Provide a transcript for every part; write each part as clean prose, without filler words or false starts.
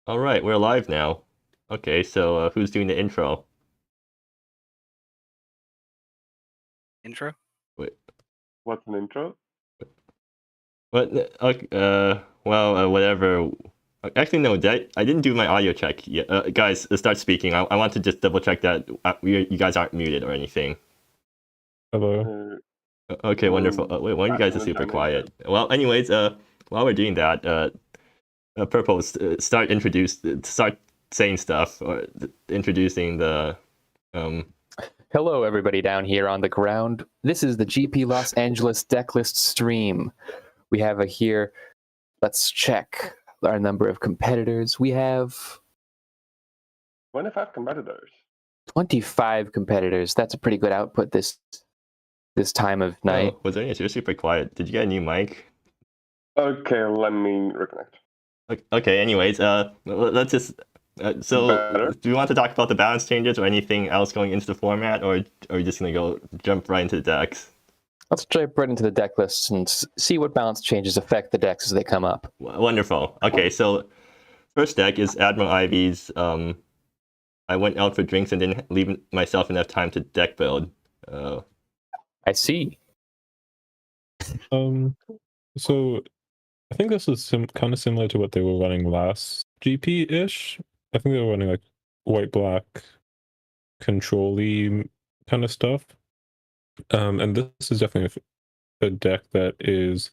All right, we're live now. Okay, so who's doing the intro? Intro? Wait, What's an intro? what? Whatever. Actually, no, I didn't do my audio check yet. Guys, start speaking. I want to just double check that you guys aren't muted or anything. Hello. Okay, wonderful. Wait, one of you guys is super quiet. Well, anyways, while we're doing that, Purple, start saying stuff or introducing the Hello, everybody down here on the ground. This is the GP Los Angeles Decklist stream. We have here, let's check our number of competitors. We have 25 competitors. 25 competitors. That's a pretty good output this time of night. Oh, Wizzerinus, you're super quiet. Did you get a new mic? Okay, let me reconnect. Okay, anyways, let's just... do you want to talk about the balance changes or anything else going into the format, or are we just going to jump right into the decks? Let's jump right into the deck lists and see what balance changes affect the decks as they come up. Wonderful. Okay, so first deck is Admiral Ivy's. I went out for drinks and didn't leave myself enough time to deck build. I see. So I think this is kind of similar to what they were running last GP-ish. I think they were running like white-black control-y kind of stuff. And this is definitely a deck that is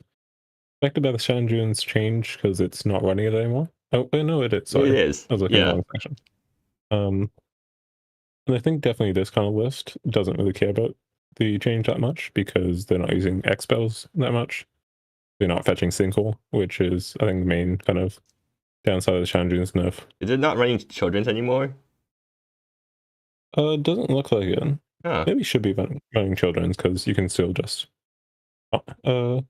affected by the Shanjuan's change because it's not running it anymore. Oh, no, it is. Sorry. It is. I was looking at the wrong section. And I think definitely this kind of list doesn't really care about the change that much because they're not using X spells that much. They're not fetching Single, which is, I think, the main kind of downside of the Shanjuan's nerf. Is it not running Children's anymore? Doesn't look like it. Huh. Maybe it should be running Children's because you can still just... Oh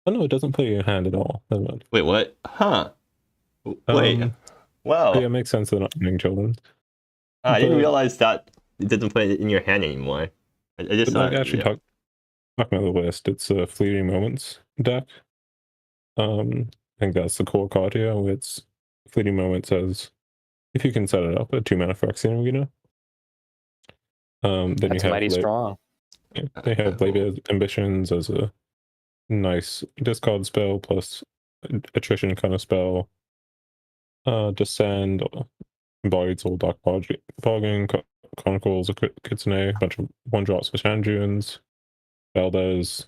no, it doesn't play your hand at all. Never mind. Wait, what? Huh. Wait. Wow. Yeah, it makes sense they're not running Children's. I didn't realize that it doesn't play it in your hand anymore. I just thought... Actually, talking about the list, it's a Fleeting Moments deck. I think that's the core card here. It's Fleeting Moments as, if you can set it up, a 2-mana Phyrexian Arena. Then That's you have mighty strong. Yeah, they have Labor Ambitions as a nice discard spell plus attrition kind of spell. Descend, Voids, or Dark Bargain, Chronicles, Kitsune, a bunch of 1-drops for Shanjuans, Valdez.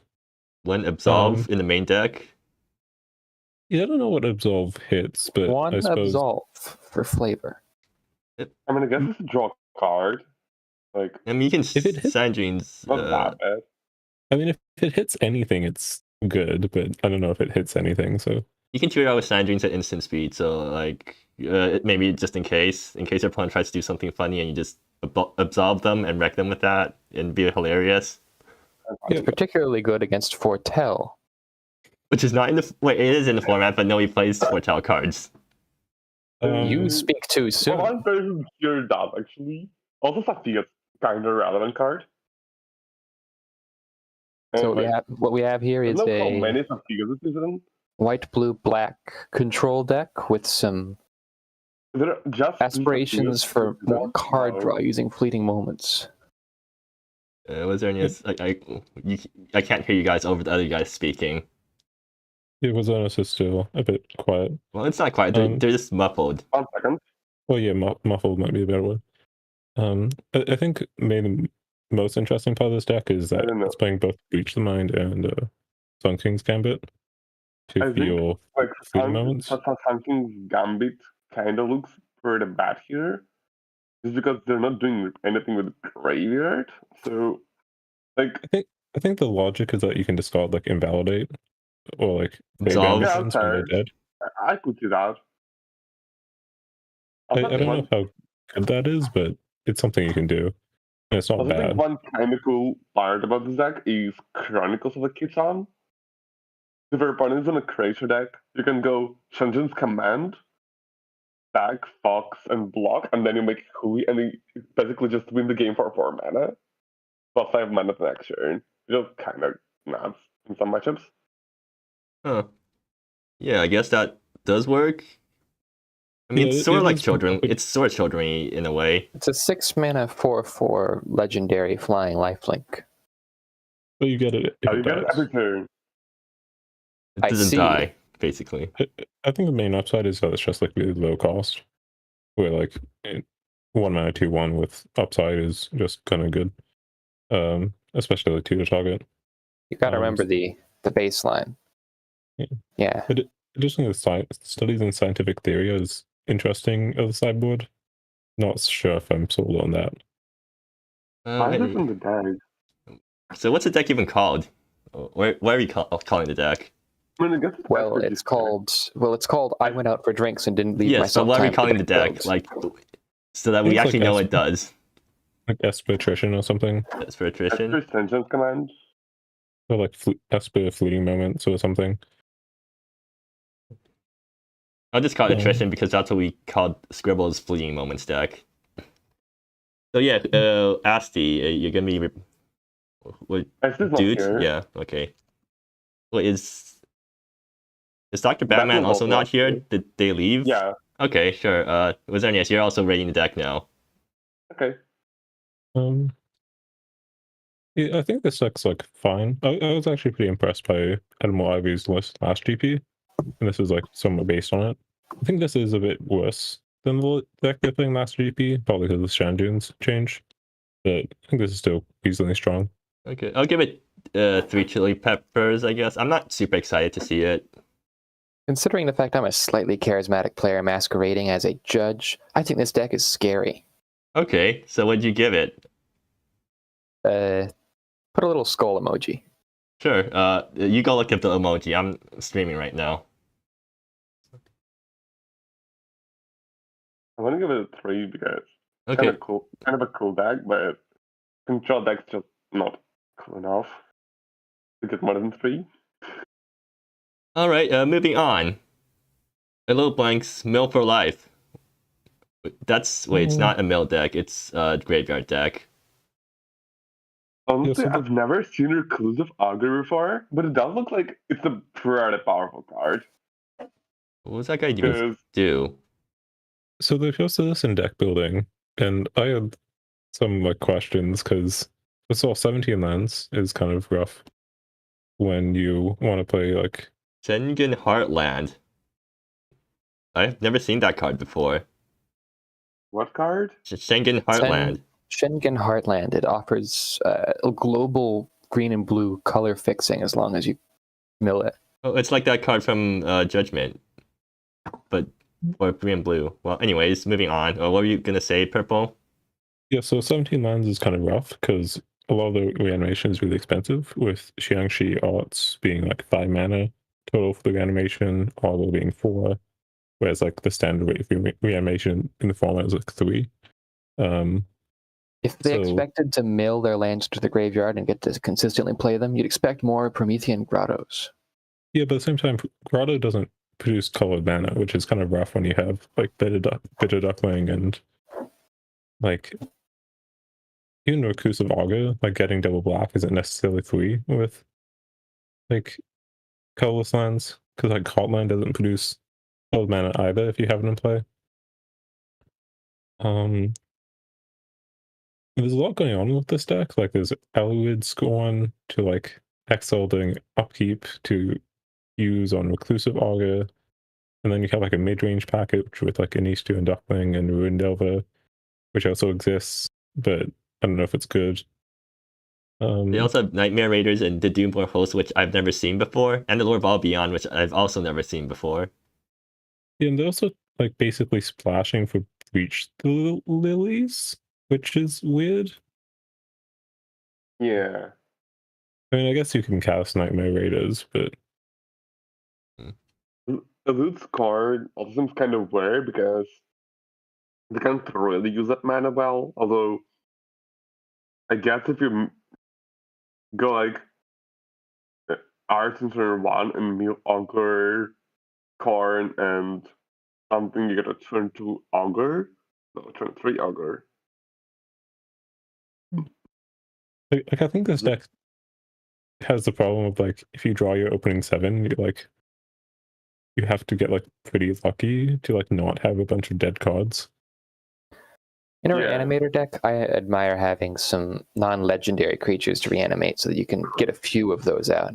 One Absolve in the main deck. Yeah, I don't know what Absolve hits, but one I suppose... Absolve for flavor. I mean, I guess it's a draw card. Like, I mean, you can if it hits, Sandrine's. Not that bad. I mean, if it hits anything, it's good, but I don't know if it hits anything, so... You can shoot out with Sandrine's at instant speed, so, like, maybe just in case your opponent tries to do something funny and you just absolve them and wreck them with that and be hilarious. It's particularly good against Foretell. Which is not in the... Wait, it is in the format, but nobody plays Foretell cards. You speak too soon. Well, I'm very curious that, actually. Also, Safia's kind of relevant card. So what we have here is a white, blue, black control deck with some aspirations for more card draw using Fleeting Moments. Was there any... I can't hear you guys over the other guys speaking. Yeah, Wizzerinus is still a bit quiet. Well, it's not quiet. They're just muffled. 1 second. Well, yeah, muffled might be a better word. I think maybe the most interesting part of this deck is that it's playing both Breach the Mind and Sun King's Gambit to feel Fleeting Moments. Sun King's Gambit kind of looks pretty bad here, just because they're not doing anything with Graveyard. So, like, I think the logic is that you can discard like Invalidate or like Absolve. when they're dead. I could see that. I don't know how good that is, but it's something you can do. And it's not bad. I think one kind of cool part about this deck is Chronicles of the Kitsan. If your opponent is on a Creature deck, you can go Shanjuan's Command, Bag, Fox, and block, and then you make Hui, and you basically just win the game for 4 mana. Plus 5 mana the next turn. Just kind of nuts in some matchups. Huh. Yeah, I guess that does work. I mean, Yeah, it's sort of it like is children. good. It's sort of children-y in a way. It's a 6-mana 4/4 legendary flying lifelink. But you get it if You it get it every dies. turn. It I doesn't see. die, basically. I think the main upside is that it's just like really low cost. Where like 1 mana 2/1 with upside is just kind of good. Especially like 2 to target. You got to remember the baseline. Yeah. Yeah. Additionally, the studies in scientific theory is interesting as a sideboard. Not sure if I'm sold on that. Why is Hey, this in the deck? so what's the deck even called? What are you calling the deck? I mean, I guess it's Well, better it's just called I went out for drinks and didn't leave Yeah, myself so what are we time for calling the deck? builds. Like, so that we It's actually like know what it does. Like Esper Attrition or something. Esper Attrition. Extra sentence command. Or like Esper Fleeting Moments or something. I'll just call it Attrition because that's what we called Scribble's Fleeting Moments deck. So yeah, Asti, you're gonna be what? Esther's not Dude? here. Yeah, okay. Wait, is Dr. Batman's Batman also also not not here? here. Did they leave? Yeah. Okay, sure. Wizzerinus, you're also raiding the deck now. Okay. Yeah, I think this deck's like fine. I was actually pretty impressed by Animal Ivy's list last GP, and this is like somewhat based on it. I think this is a bit worse than the deck they're playing last GP, probably because the Shandunes change. But I think this is still reasonably strong. Okay, I'll give it 3 chili peppers, I guess. I'm not super excited to see it. Considering the fact I'm a slightly charismatic player masquerading as a judge, I think this deck is scary. Okay, so what'd you give it? Put a little skull emoji. Sure, you go look at the emoji. I'm streaming right now. I'm gonna give it a 3 because Okay, kind of cool, kind of a cool deck, but control deck's just not cool enough to get more than 3. alright, moving on. Hello Blanks, Mill for Life. Wait, it's not a mill deck, it's a graveyard deck. Honestly, Yeah, so I've never seen Reclusive Augur before, but it does look like it's a pretty powerful card. What was that guy even Because do? So they posted this in deck building, and I had some like questions because first of all, 17 lands is kind of rough when you want to play like Schengen Heartland. I've never seen that card before. what card? Schengen Heartland. Schengen Heartland. It offers a global green and blue color fixing as long as you mill it. Oh, it's like that card from Judgment, but or green and blue. Well, anyways, moving on. What were you gonna say, Purple? yeah. So 17 lands is kind of rough because a lot of the reanimation is really expensive, with Xiangxi Arts being like 5 mana total for the reanimation, Arlo being 4, whereas like the standard rate of reanimation in the format is like 3. If they So- expected to mill their lands to the graveyard and get to consistently play them, you'd expect more Promethean Grottos. Yeah, but at the same time, Grotto doesn't produce colored mana, which is kind of rough when you have like Bitter Duckling and like even Reclusive Augur, like getting double black isn't necessarily free with like colorless lands, because like Heartland doesn't produce colored mana either if you have it in play. There's a lot going on with this deck. Like there's Eluid's going to like Exile doing upkeep to use on Reclusive Augur. And then you have like a mid-range package with like Anistu and Duckling and Ruined Delver, which also exists, but I don't know if it's good. They also have Nightmare Raiders and the Doomborn Host, which I've never seen before, and the Lord of All Beyond, which I've also never seen before. Yeah, and they're also like basically splashing for Breach the Lilies, which is weird. Yeah. I mean, I guess you can cast Nightmare Raiders, but Elud's card also seems kind of weird because they can't really use that mana well. Although, I guess if you go like Arts in turn 1 and Meal Augur, Corn, and something, you get a turn 2 Augur. No, turn 3 Augur. like I think this deck has the problem of like if you draw your opening 7, you like you have to get like pretty lucky to like not have a bunch of dead cards. In our Yeah. animator deck, I admire having some non-legendary creatures to reanimate so that you can get a few of those out.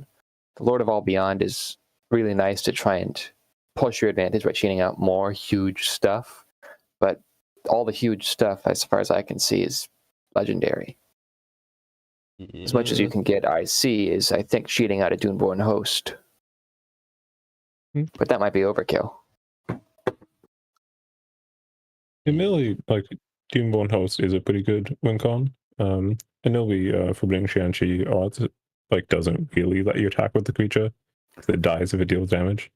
The Lord of All Beyond is really nice to try and push your advantage by cheating out more huge stuff, but all the huge stuff, as far as I can see, is legendary. As much as you can get IC is, I think, cheating out a Doomborn Host. But that might be overkill. Admittedly, like Doomborn Host is a pretty good win con. I know the Forbidden Qianqi odds like doesn't really let you attack with the creature because it dies if it deals damage.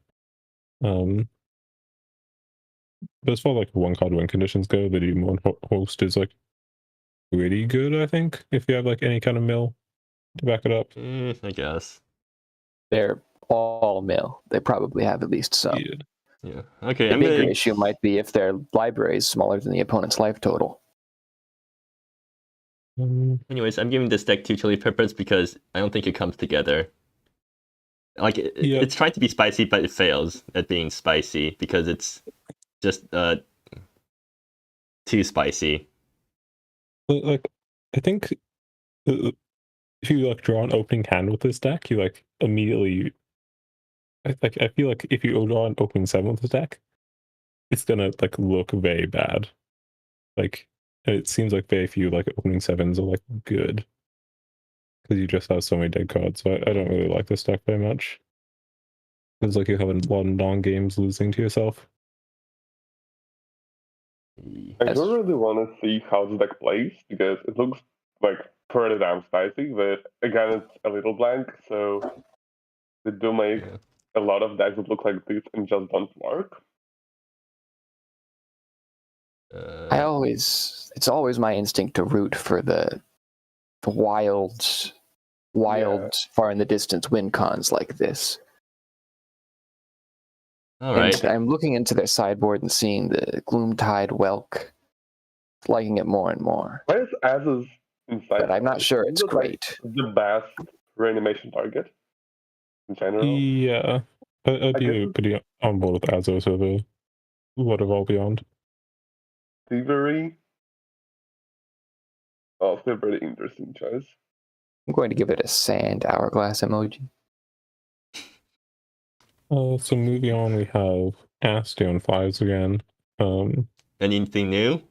But as far as like one card win conditions go, the Doomborn Host is like pretty good, I think, if you have like any kind of mill to back it up. I guess. They're all mill. They probably have at least some. Yeah. Okay. The bigger issue might be if their library is smaller than the opponent's life total. Anyways, I'm giving this deck 2 chili peppers because I don't think it comes together. Like it's trying to be spicy, but it fails at being spicy because it's just too spicy. But like, I think if you like draw an opening hand with this deck, you like immediately. I feel like if you draw an opening 7 with this deck, it's gonna like look very bad. Like it seems like very few like opening 7s are like good because you just have so many dead cards. So I don't really like this deck very much. It's like you have a lot of non-games losing to yourself. I don't really want to see how the deck plays because it looks like pretty damn spicy, but again, it's a little blank, so they do make a lot of decks that look like this and just don't work. It's always my instinct to root for the wild, far in the distance win cons like this. All right. And I'm looking into their sideboard and seeing the Gloomtide Welk, liking it more and more. Why is Az's inside? But I'm not sure it's great. The best reanimation target in general. Yeah, I'd be pretty on board with Azos over Lord of All Beyond. Thievery. Also a very interesting choice. I'm going to give it a sand hourglass emoji. So moving on, we have Astion Flies again. Anything new?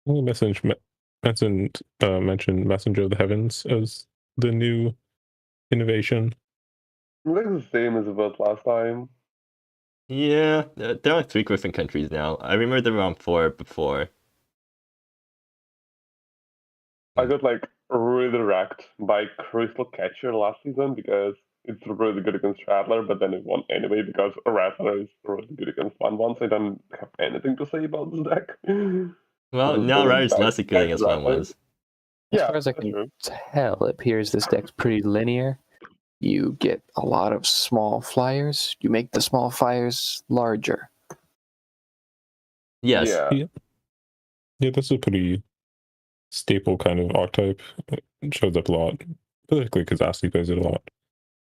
Mentioned Messenger of the Heavens as the new innovation. Looks the same as it was last time. Yeah, there are 3 different countries now. I remember there were on 4 before. I got like really wrecked by Crystal Catcher last season because it's really good against Rattler, but then it won anyway because Rattler is really good against 1/1, so I don't have anything to say about this deck. Well, now Rattler's less good against 1/1s. As far as I can tell, it appears this deck's pretty linear. You get a lot of small flyers. You make the small flyers larger. Yes. Yeah, that's a pretty staple kind of archetype. It shows up a lot, particularly because Ashley plays it a lot.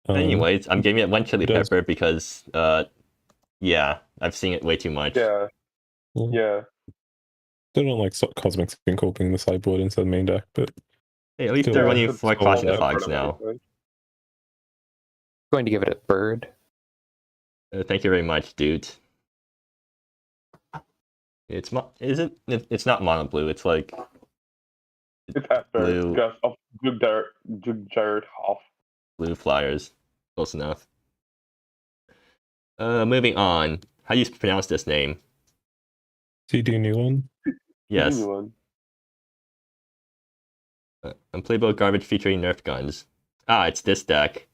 Anyways, I'm giving it 1 chili pepper because, yeah, I've seen it way too much. Yeah. They don't like Cosmic Syncope in the sideboard instead of the main deck, but hey, at least they're running 4 Crossing Fogs now. Going to give it a bird. Thank you very much, dude. It's not mono blue. It's like it's after because of Jared Hoff. Blue flyers, close enough. Moving on. How do you pronounce this name? CD new one. Yes. Unplayable garbage featuring Nerf guns. Ah, it's this deck.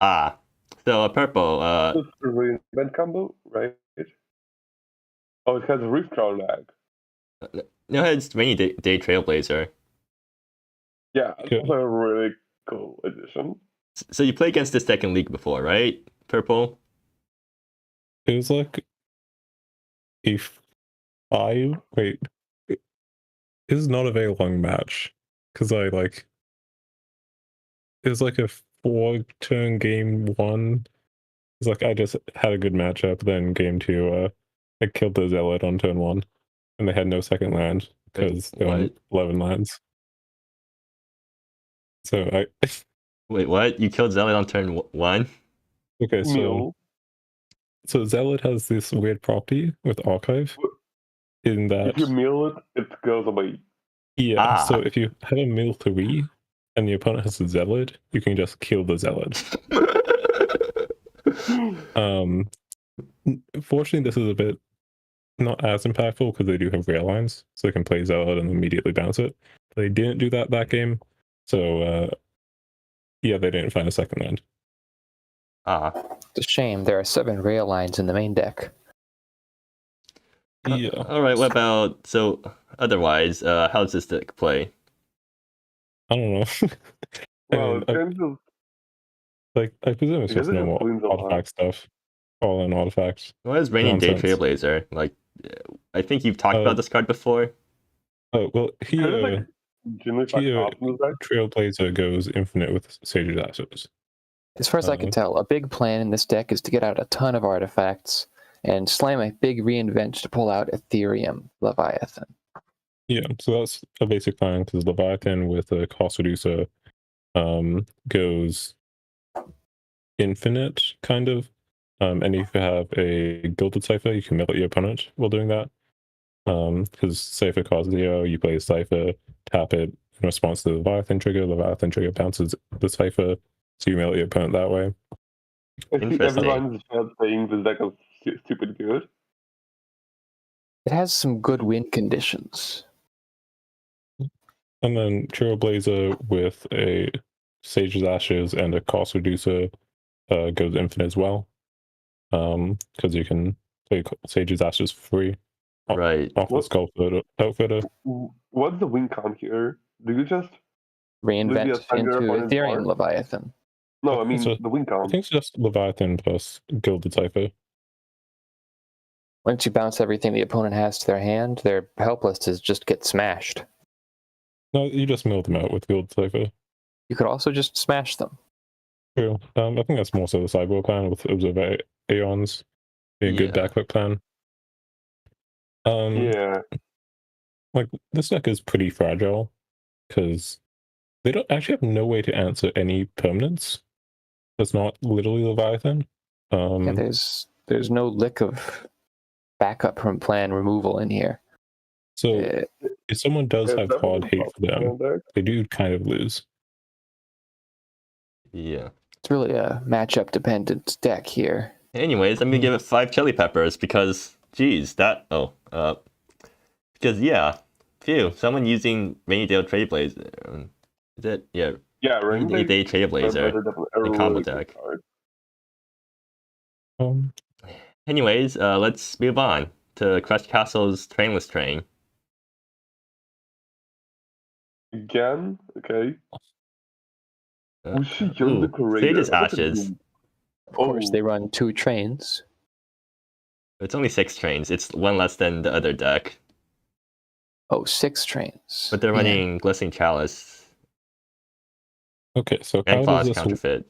Ah, so a purple. It's a reinvent combo, right? Oh, it has a Reef Crown Ag. No, it's Rainy Day Trailblazer. Yeah, it's a really cool addition. So you played against this deck in League before, right? Purple? It was like a 5. Wait, it is not a very long match because it was like a 4-turn game 1 It's like I just had a good matchup. Then game 2, I killed the Zealot on turn 1, and they had no second land because they won 11 lands. So I Wait, what? You killed Zealot on turn 1? okay. So Zealot has this weird property with Archive, in that If you mill it, it goes away. yeah. So if you have a mill 3 and the opponent has a Zealot, you can just kill the Zealot. Fortunately, this is a bit not as impactful because they do have rail lines, so they can play Zealot and immediately bounce it. They didn't do that game, so yeah, they didn't find a second land. It's a shame. There are 7 rail lines in the main deck. Yeah. All right. What about otherwise? How does this deck play? I don't know. Well, I presume it's just normal artifact stuff. All in artifacts. What is Rainy Day Nonsense. Trailblazer? Like, I think you've talked about this card before. Oh well, here Trailblazer Trailblazer goes infinite with Sage's Ashes. As far as I can tell, a big plan in this deck is to get out a ton of artifacts and slam a big reinvent to pull out Ethereum Leviathan. Yeah, so that's a basic plan because Leviathan with a cost reducer goes infinite, kind of. And if you have a Gilded Cipher, you can mill at your opponent while doing that. Because Cipher costs 0, you play a Cipher, tap it in response to the Leviathan trigger bounces the Cipher, so you mill at your opponent that way. I think everyone is saying this deck is stupid good. It has some good win conditions. And then Trailblazer with a Sage's Ashes and a cost reducer goes infinite as well. Because you can play Sage's Ashes for free. Right. Off the Sculptor Outfitter. What's the win count here? Do you just reinvent into Ethereum Leviathan? No, I mean the win count. I think it's just Leviathan plus Gilded Cipher. Once you bounce everything the opponent has to their hand, they're helpless to just get smashed. No, you just mill them out with Gilded Cipher. You could also just smash them. True. I think that's more so the sideboard plan with Observer Aeons being a good backfoot plan. Yeah. Like, this deck is pretty fragile because they don't actually have no way to answer any permanents. That's not literally Leviathan. Yeah, there's no lick of backup from plan removal in here. So if someone does have hard hate for them, they do kind of lose. Yeah. It's really a matchup dependent deck here. Anyways, I'm gonna give it 5 chili peppers because, geez, because phew, someone using Rainy Day Trailblazer. Is it? Yeah. Yeah, Rainy Day Trailblazer. The combo deck. Anyways, let's move on to Crush Castle's Trainless Train. Again? Okay. Sage's Ashes. Of course, they run 2 trains. It's only 6 trains. It's 1 less than the other deck. Oh, 6 trains. But they're running Glistening Chalice. Okay, so and how Claws does this Counterfeit.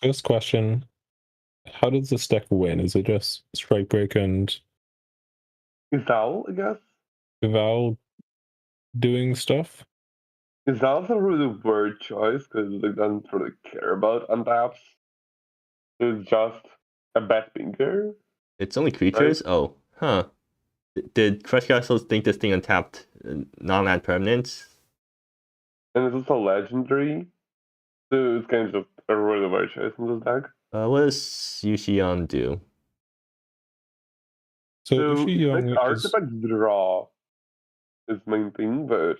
First question, how does this deck win? Is it just Strike Break and Val, I guess? Val doing stuff? Val's a really weird choice because they don't really care about untaps. It's just a bad pinker. It's only creatures? Right? Oh, huh. Did Crush Castles think this thing untapped non-land permanents? And it's also legendary. So it's kind of just a really weird choice in this deck. What does Yushion do? So Yushion artifact draw is main thing, but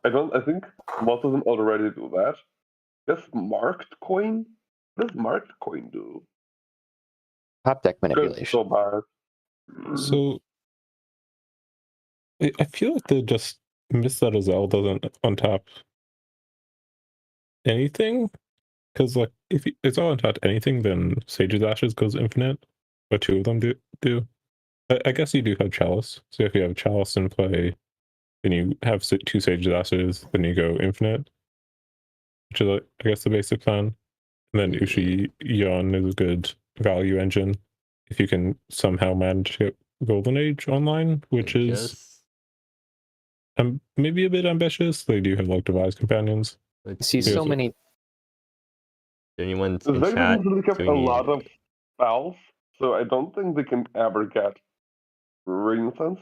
I think most of them already do that. Just marked coin? What does marked coin do? Top deck manipulation. So bad. So I feel like they just missed that Azel doesn't untap anything. Because like if it's all untapped anything, then Sage's Ashes goes infinite. Or 2 of them do. I guess you do have Chalice. So if you have Chalice in play, then you have 2 Sage's Ashes, then you go infinite. Which is, I guess, the basic plan. And then Ushi Yon is a good value engine if you can somehow manage to get Golden Age online, which is maybe a bit ambitious. They do have like devised companions. I see so many. Anyone in Zach chat? doesn't really have do a we need- lot of spells, so I don't think they can ever get Renaissance.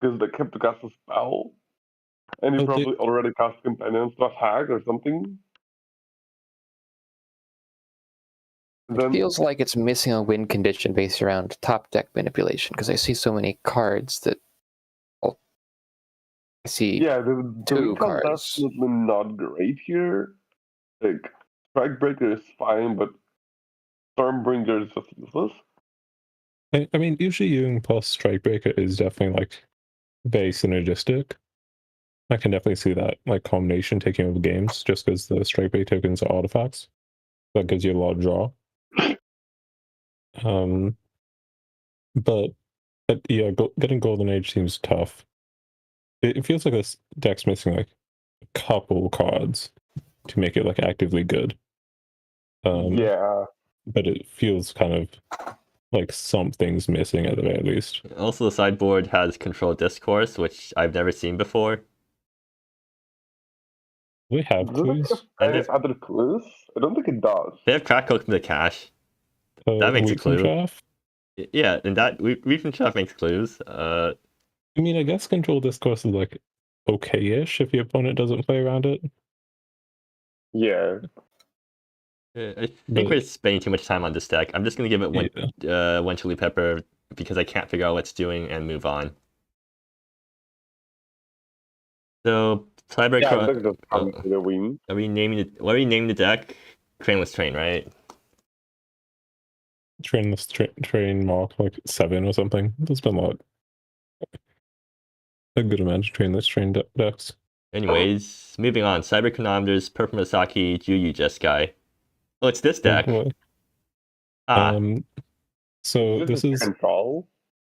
Because they kept to cast a spell. And you Oh, probably already cast companions plus hag or something. It Then feels like it's missing a win condition based around top deck manipulation because I see so many cards that. Well, I see yeah, the two recall cards. definitely not great here. Like Strikebreaker is fine, but Stormbringer is just useless. I mean, usually using plus Strikebreaker is definitely like very synergistic. I can definitely see that like combination taking over games just because the Strikebreaker tokens are artifacts. That gives you a lot of draw. But yeah, getting Golden Age seems tough. It feels like this deck's missing like a couple cards to make it like actively good. Yeah. But it feels kind of like something's missing at the very least. Also, the sideboard has Control Discourse, which I've never seen before. We have Does it clues. have any And other clues? I don't think it does. They have Crack Open the Cache. That makes a Wheat from clue. Chaff. Yeah, and that Reef and Chef makes clues. I mean, I guess Control Discourse is like okay-ish if your opponent doesn't play around it. Yeah. I think we're spending too much time on this deck. I'm just gonna give it one chili pepper because I can't figure out what it's doing and move on. So Cyber Yeah, I think that's coming to the win. Are we naming it? What are we naming the deck? Trainless Train, right? Train mark like 7 or something. There's been a good amount of Trainless Train decks. Anyways, moving on. Cyber Chronometers, Purplemurasaki, Juyu Jeskai. Oh, it's this deck. So this is Control.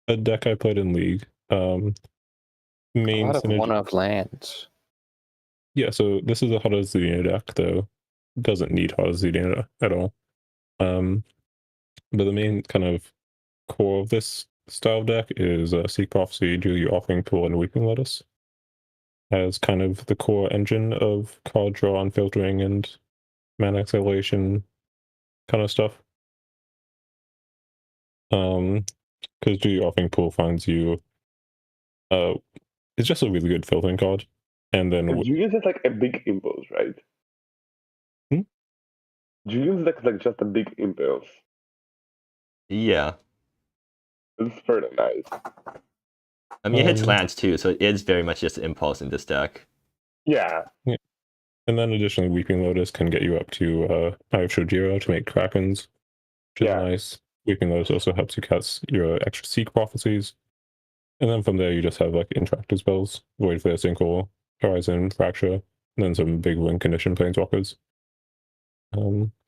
a deck I played in League. A lot of one-off lands. Yeah, so this is a Hot as Zudina deck, though. Doesn't need Hot as Zudina at all. But the main kind of core of this style deck is Seek Prophecy, Juyu Offering Pool, and Weeping Lotus as kind of the core engine of card draw and filtering and mana acceleration kind of stuff. Because Juyu Offering Pool finds you it's just a really good filtering card. And then Julius is like a big impulse, right? Julius is like just a big impulse. Yeah. It's very nice. I mean, it hits lands too, so it is very much just impulse in this deck. Yeah. And then additionally, Weeping Lotus can get you up to Eye of Shojiro to make Krakens, which is nice. Weeping Lotus also helps you cast your extra Seek Prophecies. And then from there, you just have like interactive spells, Void Flare, Sinkhole, Horizon, Fracture, and then some big win condition Planeswalkers.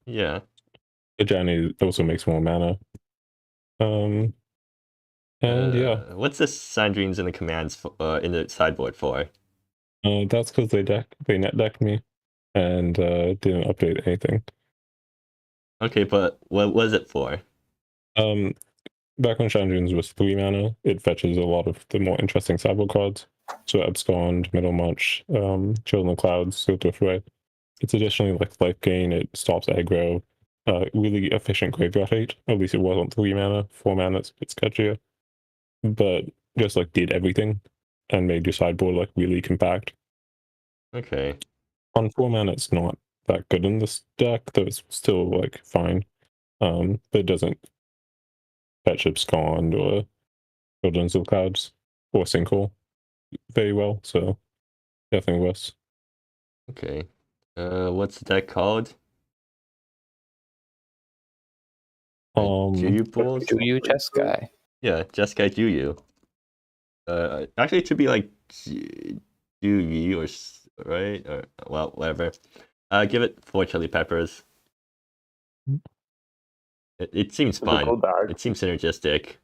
Yeah. Ajani also makes more mana. And yeah. What's the Sandreams in the commands in the sideboard for? That's because they net decked me and didn't update anything. Okay, but what was it for? Back when Shandreams was 3 mana, it fetches a lot of the more interesting sideboard cards. So Abscond, Middlemarch, Children of Clouds, Seal Driftway. It's additionally like life gain, it stops aggro, really efficient graveyard hate. At least it was on 3 mana, 4 mana it's a bit sketchier. But just like did everything and made your sideboard like really compact. Okay. On 4 mana it's not that good in this deck, though it's still like fine. But it doesn't fetch Abscond or Children of Clouds or Sinkhole very well, so definitely worse. Okay. What's the deck called? Juyu Pools? Juyu Jeskai. Yeah, Jeskai Juyu. Actually, it should be like Juyu or right? Or well, whatever. Give it 4 chili peppers. It seems fun. It seems synergistic,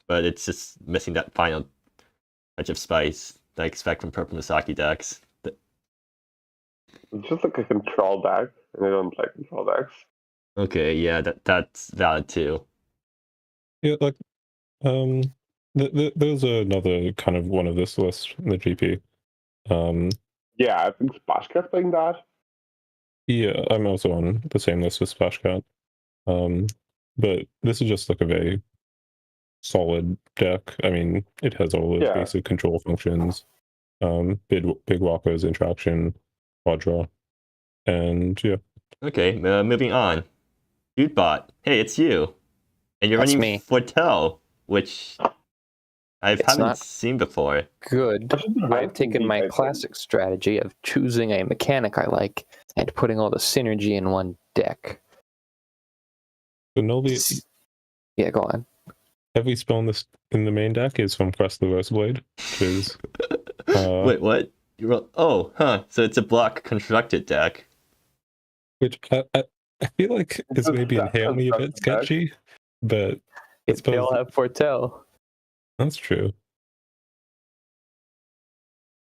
but it's just missing that final touch of spice that I expect from Purplemurasaki decks. It's just like a control deck. and I don't like control decks. Okay, yeah, that's valid too. Yeah, like there's another kind of one of this list in the GP. Yeah, I think Splash Cat's playing that. Yeah, I'm also on the same list as Splash Cat. But this is just like a very solid deck. I mean, it has all the Yeah. basic control functions, big walkers, interaction, quadra, and yeah. Okay, moving on. DootBot, hey, it's you, and you're That's running me. Foretell, which I It's haven't not seen before. good. That should be I've nice taken indeed, I my think. classic strategy of choosing a mechanic I like and putting all the synergy in one deck. So Nolby, Yeah, go on. every spell in the main deck is from Crest the Verseblade, which is Wait, what? Oh, huh. So it's a block constructed deck. which I feel like is It's maybe a inherently a bit constructed deck. sketchy, but I They all suppose have Foretell. that's true.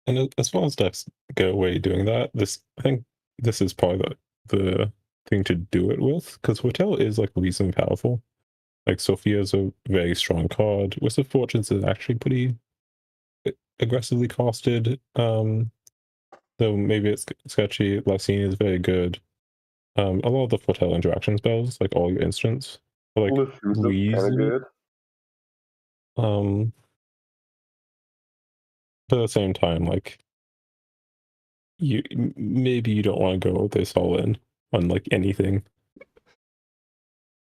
And as far as decks go away doing that, I think this is probably the thing to do it with, because Hotel is like reasonably powerful. Like Sophia's a very strong card. Wisp of Fortunes is actually pretty aggressively costed. Though maybe it's sketchy. Lysine is very good. A lot of the Foretell interaction spells, like all your instants, are like Lucius is kind of reasonable. good. But at the same time, like maybe you don't want to go this all in on like anything.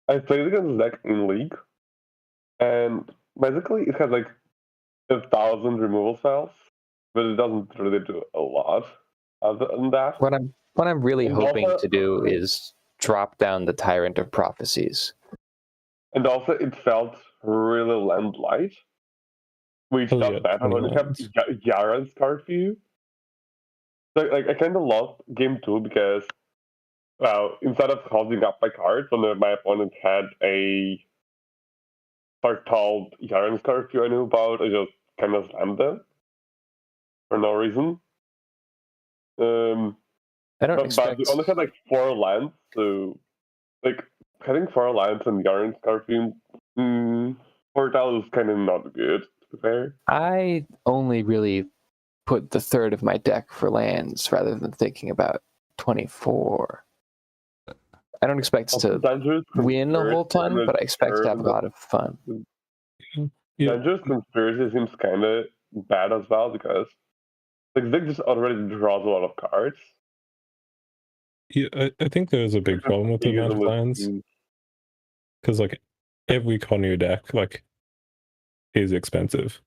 I played against this deck in League, and basically it has like 1,000 removal spells, but it doesn't really do a lot other than that. What I'm really And hoping also- to do is drop down the Tyrant of Prophecies. And also it felt really land light, which Oh, does yeah, better 20 when you have lands. Yara's card for you. So, like I kind of lost game 2 because, well, instead of holding up my cards when my opponent had a Fartald Yaren's curfew I knew about, I just kind of slammed them for no reason. I don't But expect. we only had like 4 lands, so like having 4 lands and Yaren's curfew, Fartald is kind of not good, to be fair. I only really put the third of my deck for lands rather than thinking about 24. I don't expect to Dangerous win a whole Conspiracy ton, and but I expect to have a lot of fun. Yeah, Dangerous Conspiracy seems kind of bad as well because like Zig just already draws a lot of cards. yeah, I think there's a big problem with the amount of lands, because like every card in your deck like is expensive.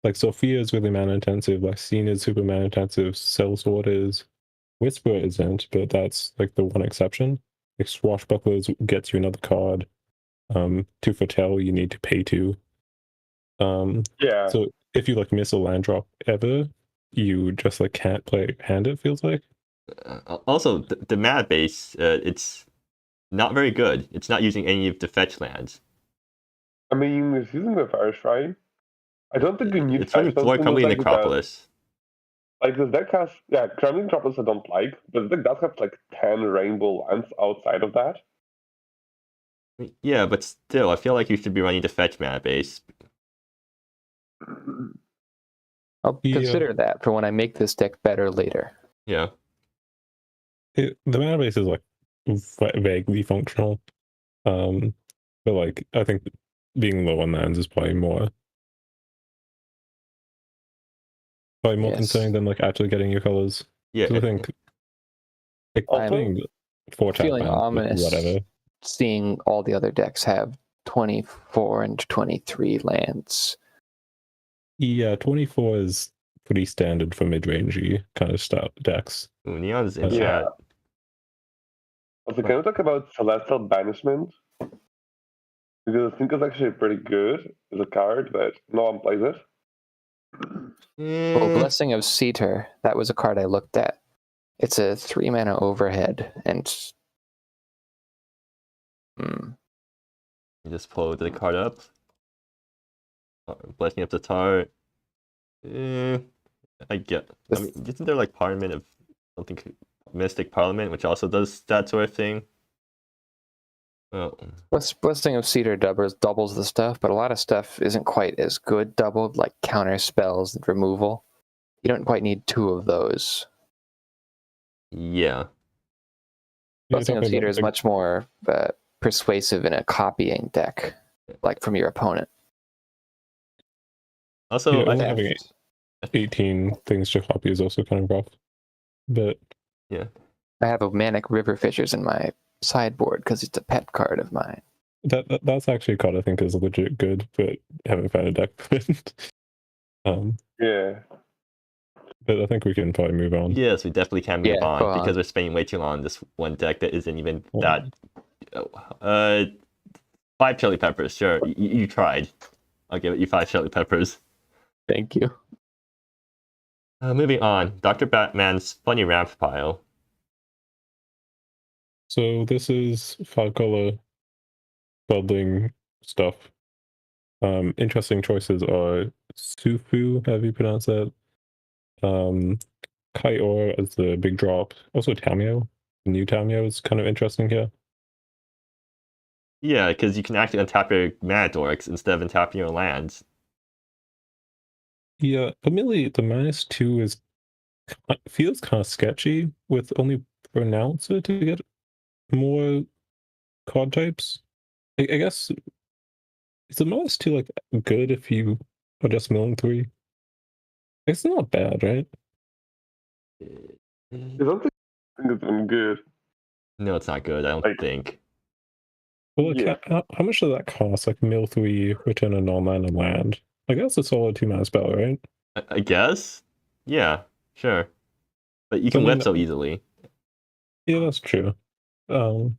Like Sophia is really mana intensive, Lysine is super mana intensive, Sellsword is, Whisper isn't, but that's like the one exception. Like Swashbucklers gets you another card. To Foretell you need to pay to. Yeah. So if you like miss a land drop ever, you just like can't play hand, it feels like. Also, the mana base, it's not very good. It's not using any of the fetch lands. I mean, it's using the Fire Shrine. I don't think you need It's running fetch Floor lands in Crumbling this deck because, Necropolis. like, this deck has, yeah, Crumbling Necropolis I don't like, but the deck does have like 10 rainbow lands outside of that. Yeah, but still, I feel like you should be running the fetch mana base. I'll Yeah. consider that for when I make this deck better later. Yeah. The mana base is like vaguely functional. But like I think being low on lands is probably more Yes. concerning than like actually getting your colors. Yeah. So I think like Also, playing 4 tap Feeling lands, like, ominous. whatever. Seeing all the other decks have 24 and 23 lands. Yeah, 24 is pretty standard for mid-rangey kind of decks. Ooh, Neon's in Yeah. chat. also, can we talk about Celestial Banishment? Because I think it's actually pretty good as a card, but no one plays it. Oh, Blessing of Seater. That was a card I looked at. It's a 3 mana overhead, and You just pull the card up. Blessing up the tar. I get. I mean, isn't there like Parliament of something, Mystic Parliament, which also does that sort of thing? Oh, Blessing of Cedar doubles the stuff, but a lot of stuff isn't quite as good doubled, like counter spells and removal. You don't quite need 2 of those. yeah. Blessing of Cedar is much more persuasive in a copying deck, like from your opponent. Also, only having 18 things to copy is also kind of rough. But yeah, I have a Manic River Fishers in my sideboard because it's a pet card of mine. that's actually a card I think is legit good, but haven't found a deck for it. Yeah. But I think we can probably move on. yes, we definitely can move go on because we're spending way too long on this one deck that isn't even that. 5 chili peppers, sure. You tried. I'll give it you 5 chili peppers. Thank you. Moving on, Dr. Batman's Funny Ramp Pile. So this is 5-color building stuff. Interesting choices are Sufu, how do you pronounce that? Kaior as the big drop. Also Tamio. The new Tamio is kind of interesting here. Yeah, because you can actually untap your mana dorks instead of untapping your lands. Yeah, admittedly, the -2 feels kind of sketchy with only Pronouncer to get more card types. I guess is the -2 like good if you are just milling 3? It's not bad, right? I don't think it's been good. No, it's not good, I don't think. Well, like, Yeah. how much does that cost? Like mill 3, return a non-land and land. I guess it's a solid 2-mana spell, right? I guess? Yeah, sure. But you can whip so easily. Yeah, that's true. I'm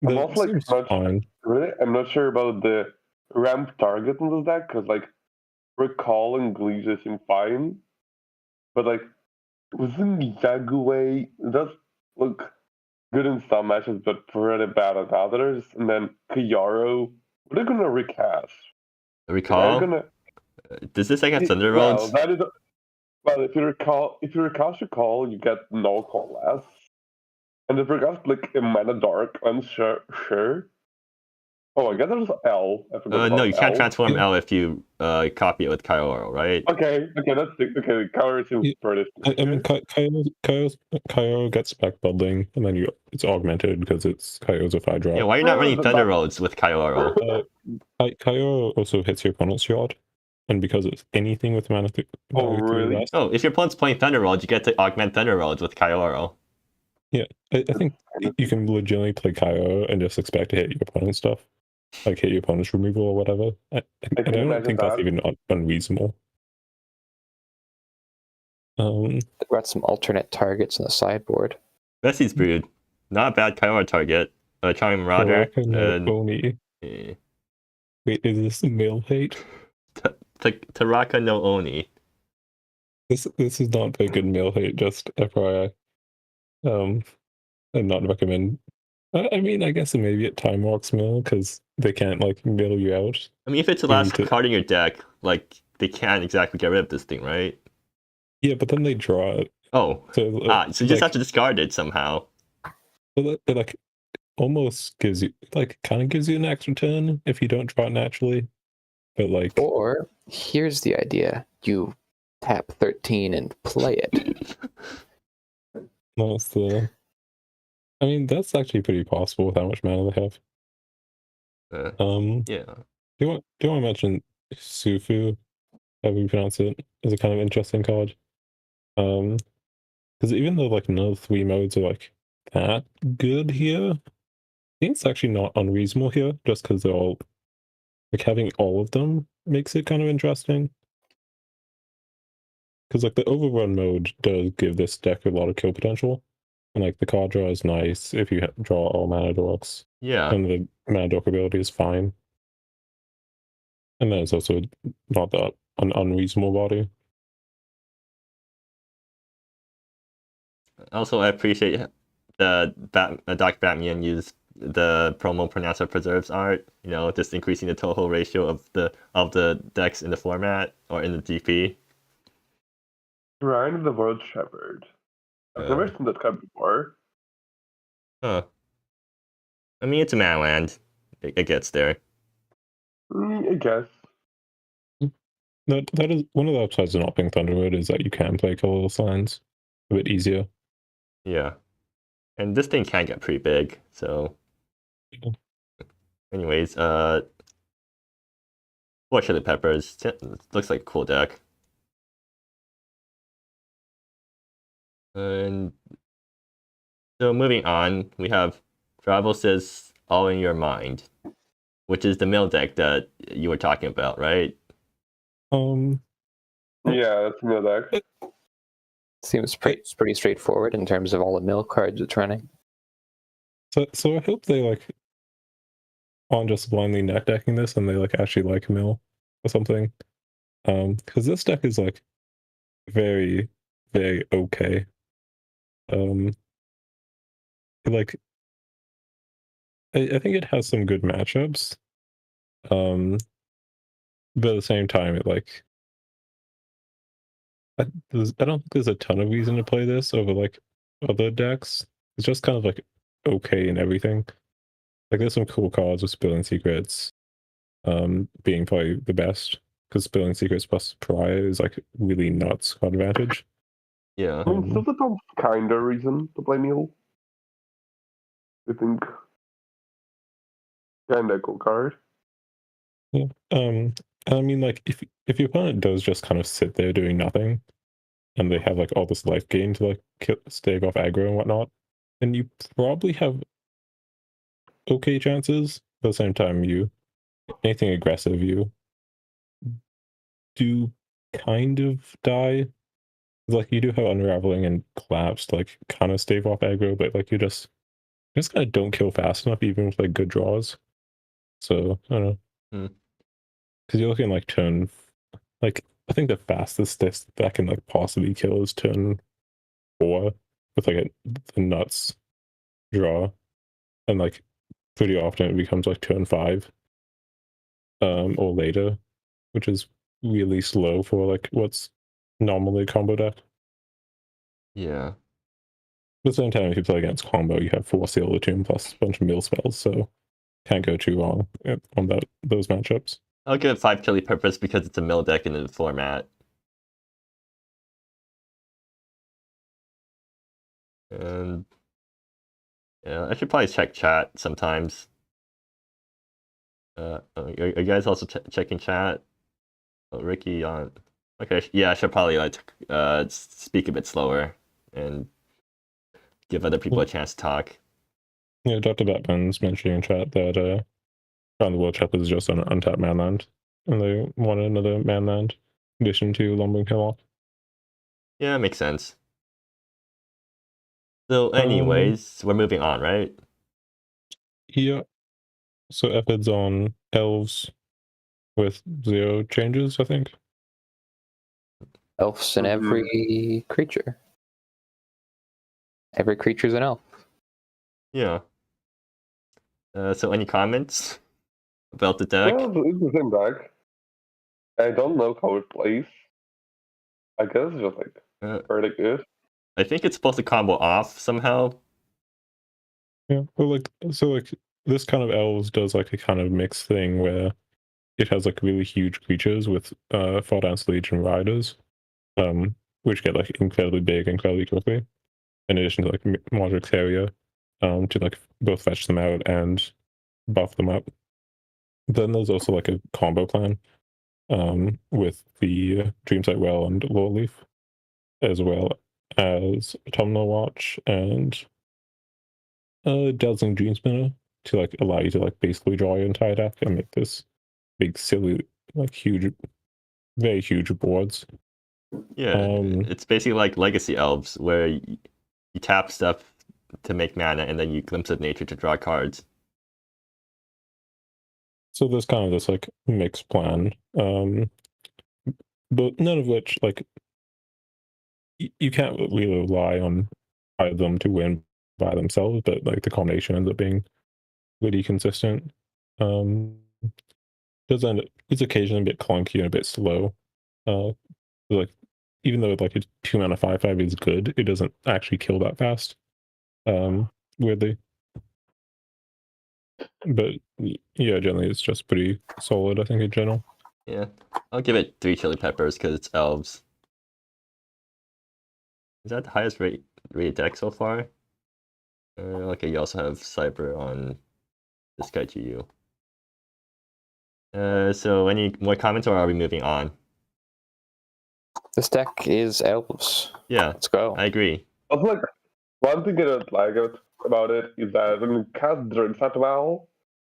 also like fine. Really, I'm not sure about the ramp target in this deck because like Recall and Gleesha seem fine, but like wasn't Yaguway does look good in some matches, but pretty bad at others. And then Kayaro, what are they gonna recast? Recall? Does this deck have Thunder Roads? Well, if you recast Recall, you get no call less. And if you recast like a Mana Dark, I'm sure. Oh, I guess there's L. No, you can't transform L if you copy it with Kaioro, right? Okay, that's Kaioro seems pretty. I mean, Kaioro gets back building, and then it's augmented because it's Kaioro's a 5-drop. Yeah, why are you not running Thunder Roads with Kaioro? Kaioro also hits your opponent's yard, and because it's anything with mana. Really? Oh, if your opponent's playing Thunder Roads, you get to augment Thunder Roads with Kaioro. Yeah, I think you can legitimately play Kaioro and just expect to hit your opponent's stuff. Like hit your opponent's removal or whatever. I don't think that's even unreasonable. I've got some alternate targets in the sideboard. Bessie's Brood. Not a bad Kaioro target. Charming Marauder. Wait, is this a male hate? Taraka no Oni. This is not very good male hate, just FYI. I'd not recommend. I mean, I guess maybe at Time Walk's mill because they can't like mill you out. I mean, if it's the last card in your deck, like they can't exactly get rid of this thing, right? Yeah, but then they draw it. Oh, so you just have to discard it somehow. So it like almost gives you kind of gives you an extra turn if you don't draw it naturally. But like, or here's the idea: you tap 13 and play it. That's the. I mean, that's actually pretty possible with how much mana they have. Yeah. Do you want to mention Sufu? How we pronounce it is a kind of interesting card. Because even though like none of the 3 modes are like that good here, I think it's actually not unreasonable here. Just because they're all like having all of them makes it kind of interesting. Because like the overrun mode does give this deck a lot of kill potential. And like the card draw is nice if you draw all mana dorks. Yeah. And the mana dork ability is fine. And then it's also not that an unreasonable body. Also, I appreciate the Dr. Batman used the promo Pronouncer Preserves art. You know, just increasing the total ratio of the decks in the format or in the GP. Shrine of the World Shepherd. I've never seen that card before. Huh. I mean, it's a mana land. It gets there. I guess. That is one of the upsides of not playing Thunderwood is that you can play colorless lands a bit easier. Yeah. And this thing can get pretty big, so. Yeah. Anyways, 4 Chili Peppers. Looks like a cool deck. And so moving on, we have Travel's All in Your Mind, which is the mill deck that you were talking about, right? Yeah, that's another deck. Seems pretty straightforward in terms of all the mill cards it's running. So I hope they like aren't just blindly net decking this and they like actually like mill or something. Because this deck is like very, very okay. Like I think it has some good matchups. But at the same time, it like I don't think there's a ton of reason to play this over like other decks. It's just kind of like okay in everything. Like there's some cool cards with Spilling Secrets, being probably the best because Spilling Secrets plus Prior is like really nuts card advantage. Yeah. I mean, still depends kind of reason to play Meal. I think kind of cool card. Yeah. I mean, like if your opponent does just kind of sit there doing nothing, and they have like all this life gain to like stave off aggro and whatnot, then you probably have okay chances. At the same time, anything aggressive, you do kind of die. Like you do have Unraveling and Collapse, to, like kind of stave off aggro, but like you just kind of don't kill fast enough, even with like good draws. So I don't know, because you're looking like turn, like I think the fastest that can like possibly kill is turn 4 with like a nuts draw, and like pretty often it becomes like turn 5, or later, which is really slow for like what's normally a combo deck. Yeah. At the same time, if you play against combo, you have 4 Seal the Tomb plus a bunch of mill spells, so can't go too wrong on those matchups. I'll give it 5 Chili Peppers because it's a mill deck in the format. And yeah, I should probably check chat sometimes. Are you guys also checking chat? Oh, Ricky on. Okay, yeah, I should probably like speak a bit slower and give other people a chance to talk. Yeah, Dr. Batman's mentioning in chat that Around the World Shepherd is just an untapped manland, and they want another manland in addition to Lumbering Hillock. Yeah, makes sense. So, anyways, we're moving on, right? Yeah. So Epid's on Elves with 0 changes, I think. Elves in every creature. Every creature's an elf. Yeah. So, any comments about the deck? Yeah, it's the same deck. I don't know how it plays. I guess it's just like pretty good. I think it's supposed to combo off somehow. Yeah, well, like this kind of Elves does like a kind of mixed thing where it has like really huge creatures with Far Dance Legion riders, which get like incredibly big incredibly quickly. In addition to like Modric Terrier, to like both fetch them out and buff them up. Then there's also like a combo plan, with the Dreamsight Well and Lore Leaf, as well as Autumnal Watch and Dazzling Dream Spinner to like allow you to like basically draw your entire deck and make this big silly like huge, very huge boards. Yeah, it's basically like Legacy Elves, where you tap stuff to make mana, and then you Glimpse of Nature to draw cards. So there's kind of this like mixed plan, but none of which like you can't really rely on either of them to win by themselves, but like the combination ends up being really consistent. Does end it's occasionally a bit clunky and a bit slow. Like even though like a 2-mana 5/5 is good, it doesn't actually kill that fast. Weirdly. But yeah, generally it's just pretty solid, I think, in general. Yeah, I'll give it 3 chili peppers because it's elves. Is that the highest rated deck so far? Okay, you also have Cyber on this guy to you. So any more comments, or are we moving on? This deck is elves. Yeah, Let's go. I agree. Also, like, one thing I don't like about it is that when you cast Druids at well,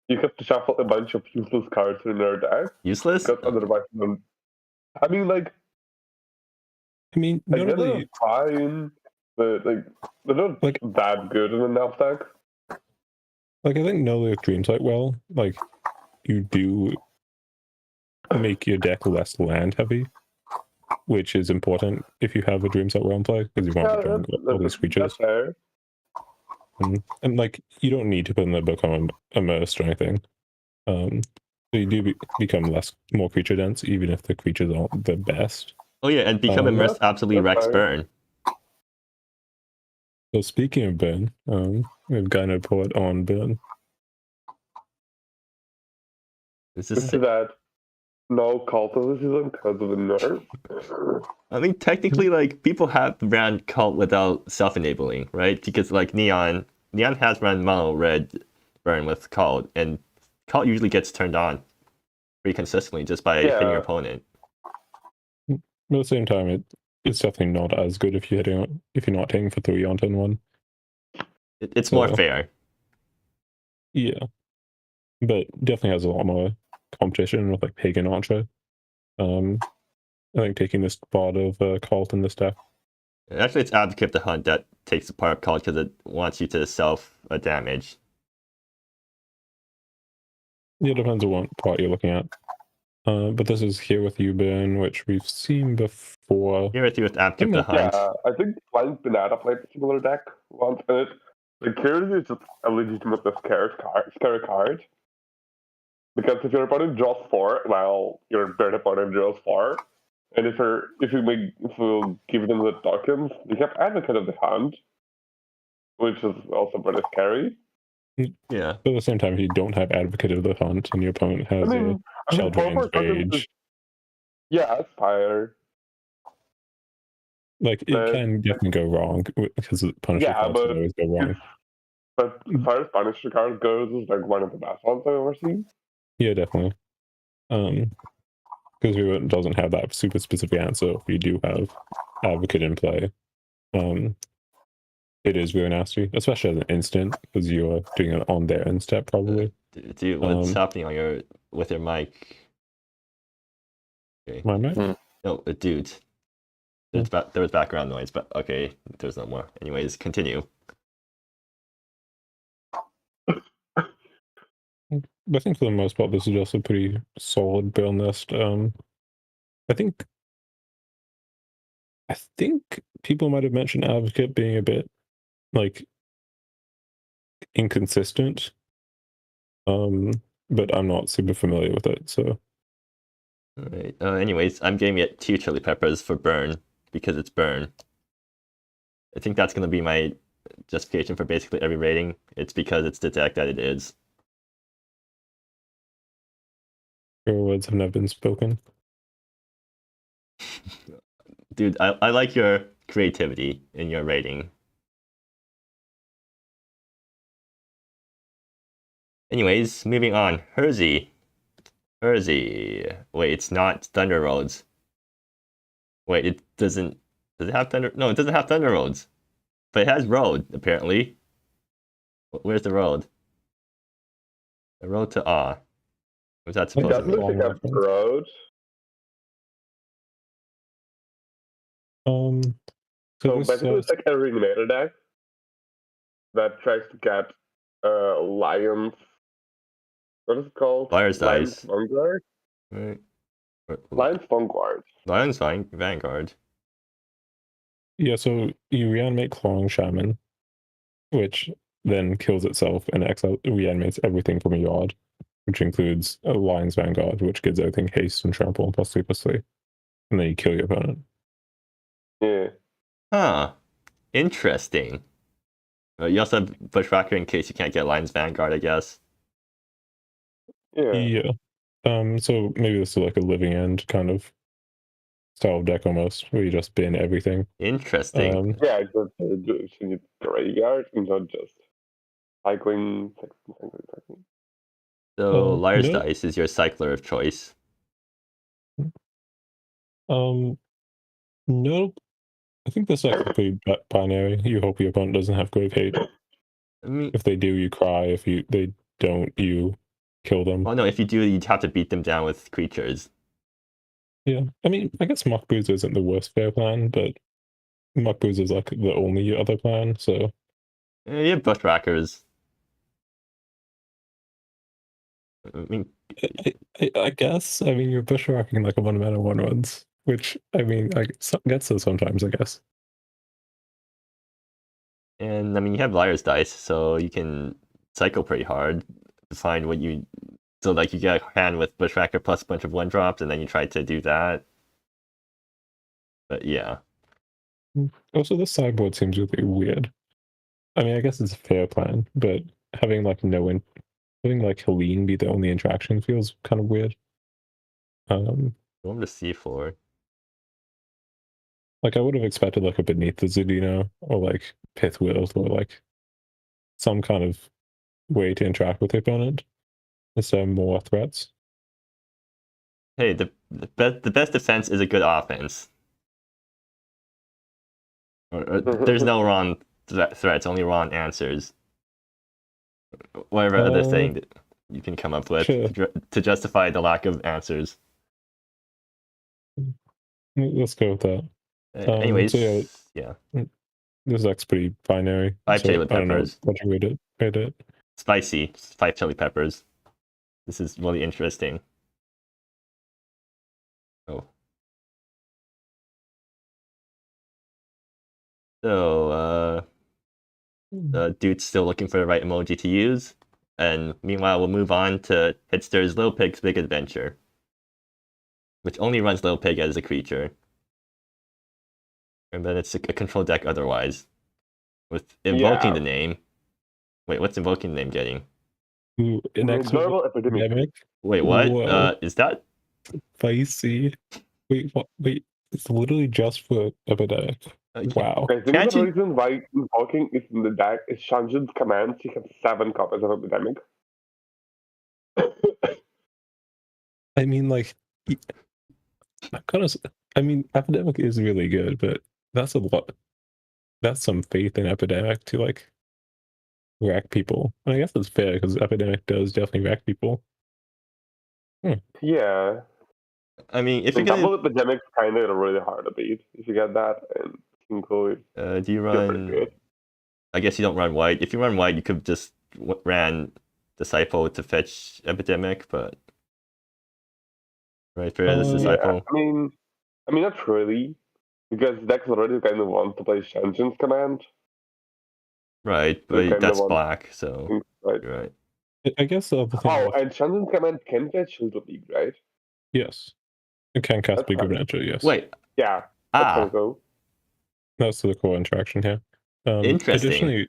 you have to shuffle a bunch of useless cards in your deck. Useless? Because otherwise, you don't... I mean, like, I mean, I guess notably, it's fine, but like, they're not like that good in an elf deck. Like, I think notably with Dreamsight well, like, you do make your deck less land heavy, which is important if you have a Dreamsight well in play, because you want to jungle all these creatures. That's fair. And like, you don't need to put in the book on immersed or anything. So you do become more creature dense, even if the creatures aren't the best. Oh yeah, and become immersed absolutely that's wrecks fine. burn. So speaking of burn, we have Gyno Poet on burn. Is This this? is that no cult of the season because of the nerf. I mean, technically, like people have ran cult without self-enabling, right? Because like Neon has run mono red burn with cult, and cult usually gets turned on pretty consistently just by hitting your opponent. But at the same time, it's definitely not as good if you're not hitting for 3 on turn 1. It's more fair. Yeah, but definitely has a lot more competition with like Pagan Archer. I think taking this spot of Cult in this deck. Actually, it's Advocate of the Hunt that takes apart cult because it wants you to self damage. Yeah, depends on what part you're looking at. But this is Here With You Burn, which we've seen before. Here with you with Advocate of the Hunt. Yeah, I think Flying Banana played a similar deck once, and it like Curiosity is just a legitimate scary card. Because if your opponent draws 4, well, your third opponent draws 4, and if you give them the tokens, you have Advocate of the Hunt, which is also pretty scary. Yeah. But at the same time, if you don't have Advocate of the Hunt and your opponent has a Sheldrin's Rage, yeah, Aspire. like it can definitely go wrong because Punisher cards can always go wrong. But as far as Punisher card goes, it's like one of the best ones I've ever seen. Yeah, definitely. Because it doesn't have that super specific answer. If you do have Advocate in play, it is really nasty, especially as an instant, because you are doing it on their end step probably. Dude, what's happening on with your mic? Okay. My mic? No, dude. There was background noise, but okay, there's no more. Anyways, continue. I think for the most part, this is just a pretty solid burn list. I think people might have mentioned Advocate being a bit like inconsistent, but I'm not super familiar with it. So, all right. Anyways, I'm giving it 2 chili peppers for burn because it's burn. I think that's gonna be my justification for basically every rating. It's because it's the deck that it is. your words have never been spoken. Dude, I like your creativity in your rating. Anyways, moving on. Hersey. Wait, it's not Thunder Roads. Wait, it doesn't... Does it have Thunder... No, it doesn't have Thunder Roads. But it has Road, apparently. Where's the road? The road to Awe. Was that supposed to be? It doesn't have Road. So basically, it's like a Ringmaker deck that tries to get Lions. What is it called? Liar's Dice. Vanguard? Right. Lions Vanguard. Lions Vanguard. Yeah, so you reanimate Clawing Shaman, which then kills itself and reanimates everything from a yard, which includes a Lion's Vanguard, which gives everything haste and trample and +3/+3. And then you kill your opponent. Yeah. Huh. Interesting. You also have Bushwhacker in case you can't get Lion's Vanguard, I guess. Yeah. Yeah. So maybe this is like a living end kind of style of deck almost, where you just bin everything. Interesting. Yeah, it's just you need graveyard and not just cycling. So Liar's no. Dice is your cycler of choice. No. I think this deck is pretty binary. You hope your opponent doesn't have grave hate. I mean, If they do, you cry. If they don't, you kill them. well, no, if you do, you'd have to beat them down with creatures. Yeah, I mean, I guess Muck Boozer isn't the worst fair plan, but Muck Boozer is like the only other plan, so... You have Bushwhackers. I mean, I guess, I mean, you're bushwhacking like a 1-mana 1/1s, which, I mean, I gets so sometimes, I guess. and I mean, you have Liar's Dice, so you can cycle pretty hard to find what you... So, like, you get a hand with Bushwhacker plus a bunch of 1-drops, and then you try to do that. But yeah. Also, this sideboard seems really weird. I mean, I guess it's a fair plan, but having like having like Helene be the only interaction feels kind of weird. Going to C4. Like I would have expected like a Beneath the Zudino or like Pith Wilt or like some kind of way to interact with the opponent instead of more threats. Hey, the best defense is a good offense. There's no wrong threats, only wrong answers. Whatever other thing that you can come up with Sure. to justify the lack of answers. Let's go with that. Anyways, so yeah. This deck's pretty binary. 5 chili I don't know peppers. what you rate it. Spicy. 5 chili peppers. This is really interesting. Oh. So, Dude's still looking for the right emoji to use. And meanwhile, we'll move on to Hitster's Lil Pig's Big Adventure, which only runs Lil Pig as a creature. And then it's a control deck otherwise, with invoking the name. Wait, what's invoking the name getting? Ooh, Inexorable epidemic. Wait, what? Whoa. Is that Spicy? Wait, what? Wait, it's literally just for Epidemic. Wow. Okay, Can't the you- reason why invoking is in the deck is Shanjin's commands. He has 7 copies of epidemic. I mean, like, I mean, Epidemic is really good, but that's a lot. That's some faith in Epidemic to like wreck people. And I guess that's fair because Epidemic does definitely wreck people. Yeah. I mean, if you're And double gonna, epidemic kind of really hard to beat if you get that. And Kinko is do you still pretty run? good. I guess you don't run white. If you run white, you could just ran Disciple to fetch Epidemic, but right for this Yeah. Disciple. I mean not really, because decks already kind of want to play Shanjin's command. Right, They but kinda that's want- black, so Right. you're right. I guess the other thing. Oh, and Shanjin's command can get Shield of League, right? Yes. It can cast That's Big fine. Adventure, yes. Wait, Yeah. That's go. That's the core interaction here. Interesting. Additionally,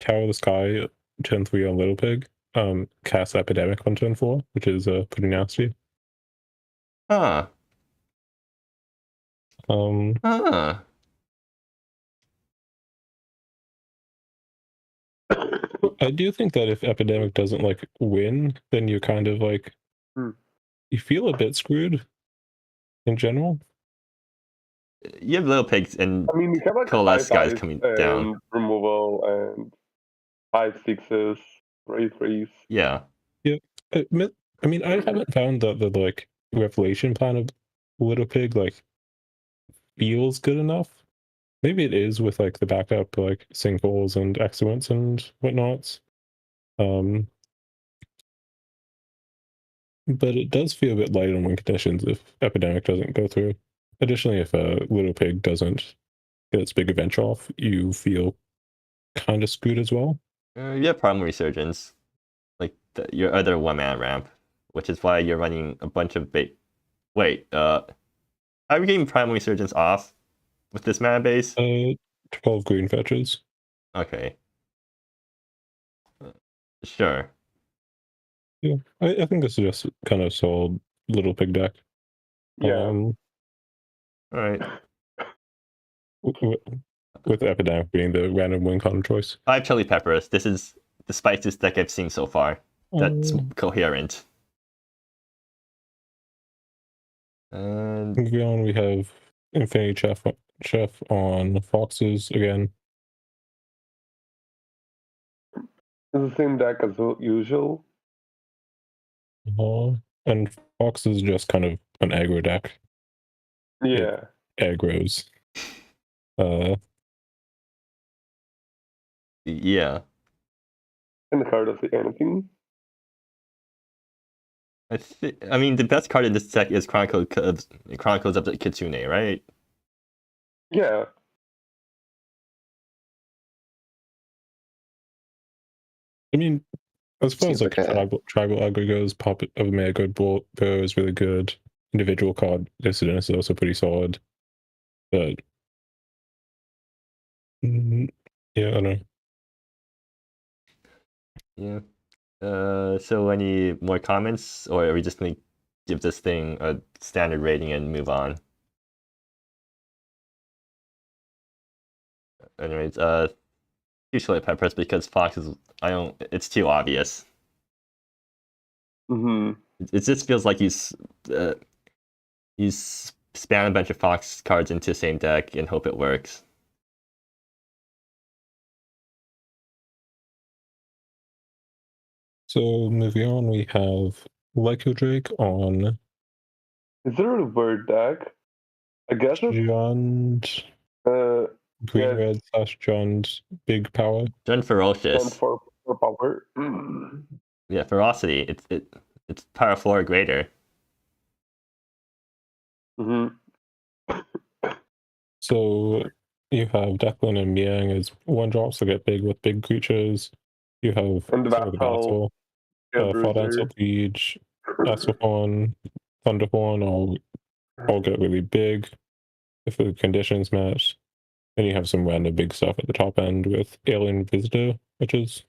Tower of the Sky, turn 3 on Little Pig, cast Epidemic on turn 4, which is pretty nasty. Huh. Huh. I do think that if Epidemic doesn't like win, then you're kind of like you feel a bit screwed in general. You have Little Pigs and I mean, you have like Coalesce 5 guys eyes coming and down. removal and 5 6s, 3 3s. Yeah. I mean, I haven't found that the like Revelation plan of Little Pig like feels good enough. Maybe it is with like the backup like sinkholes and excellence and whatnots. But it does feel a bit light on win conditions if Epidemic doesn't go through. Additionally, if a Little Pig doesn't get its big adventure off, you feel kind of screwed as well. You have Primal Resurgence, like your other 1-man ramp, which is why you're running a bunch of bait. Wait, how are you getting Primal Resurgence off? with this mana base? 12 green fetches. Okay. Sure. Yeah, I think this is just kind of solid little pig deck. Yeah. All right. With Epidemic being the random win con choice. 5 chili peppers. This is the spiciest deck I've seen so far. That's coherent. And Moving on, we have Infinity Chef on Foxes again. It's the same deck as usual. And Fox is just kind of an aggro deck. Yeah. Aggros. yeah. And the card doesn't say anything. I mean, the best card in this deck is Chronicles of the Kitsune, right? Yeah. I mean, as far as Seems like like a- tribal aggro goes, Pop of Omega Go is really good. Individual card Wizzerinus is also pretty solid. But yeah, I don't know. Yeah. So any more comments, or are we just gonna give this thing a standard rating and move on? Anyways, 2 chili peppers because Fox is it's too obvious. It just feels like he's spam a bunch of Fox cards into the same deck and hope it works. So moving on, we have Lyco Drake on Is there a word deck? I guess it's Jund, green yeah, red / Jund, big power. Done ferocious. and for power. Yeah, ferocity. It's power 4 or greater. So you have Declan and Miang as 1-drops to get big with big creatures. You have And the the battle, Fardance Siege, Aswapon, Thunderhorn all get really big if the conditions match. Then you have some random big stuff at the top end with Alien Visitor, which is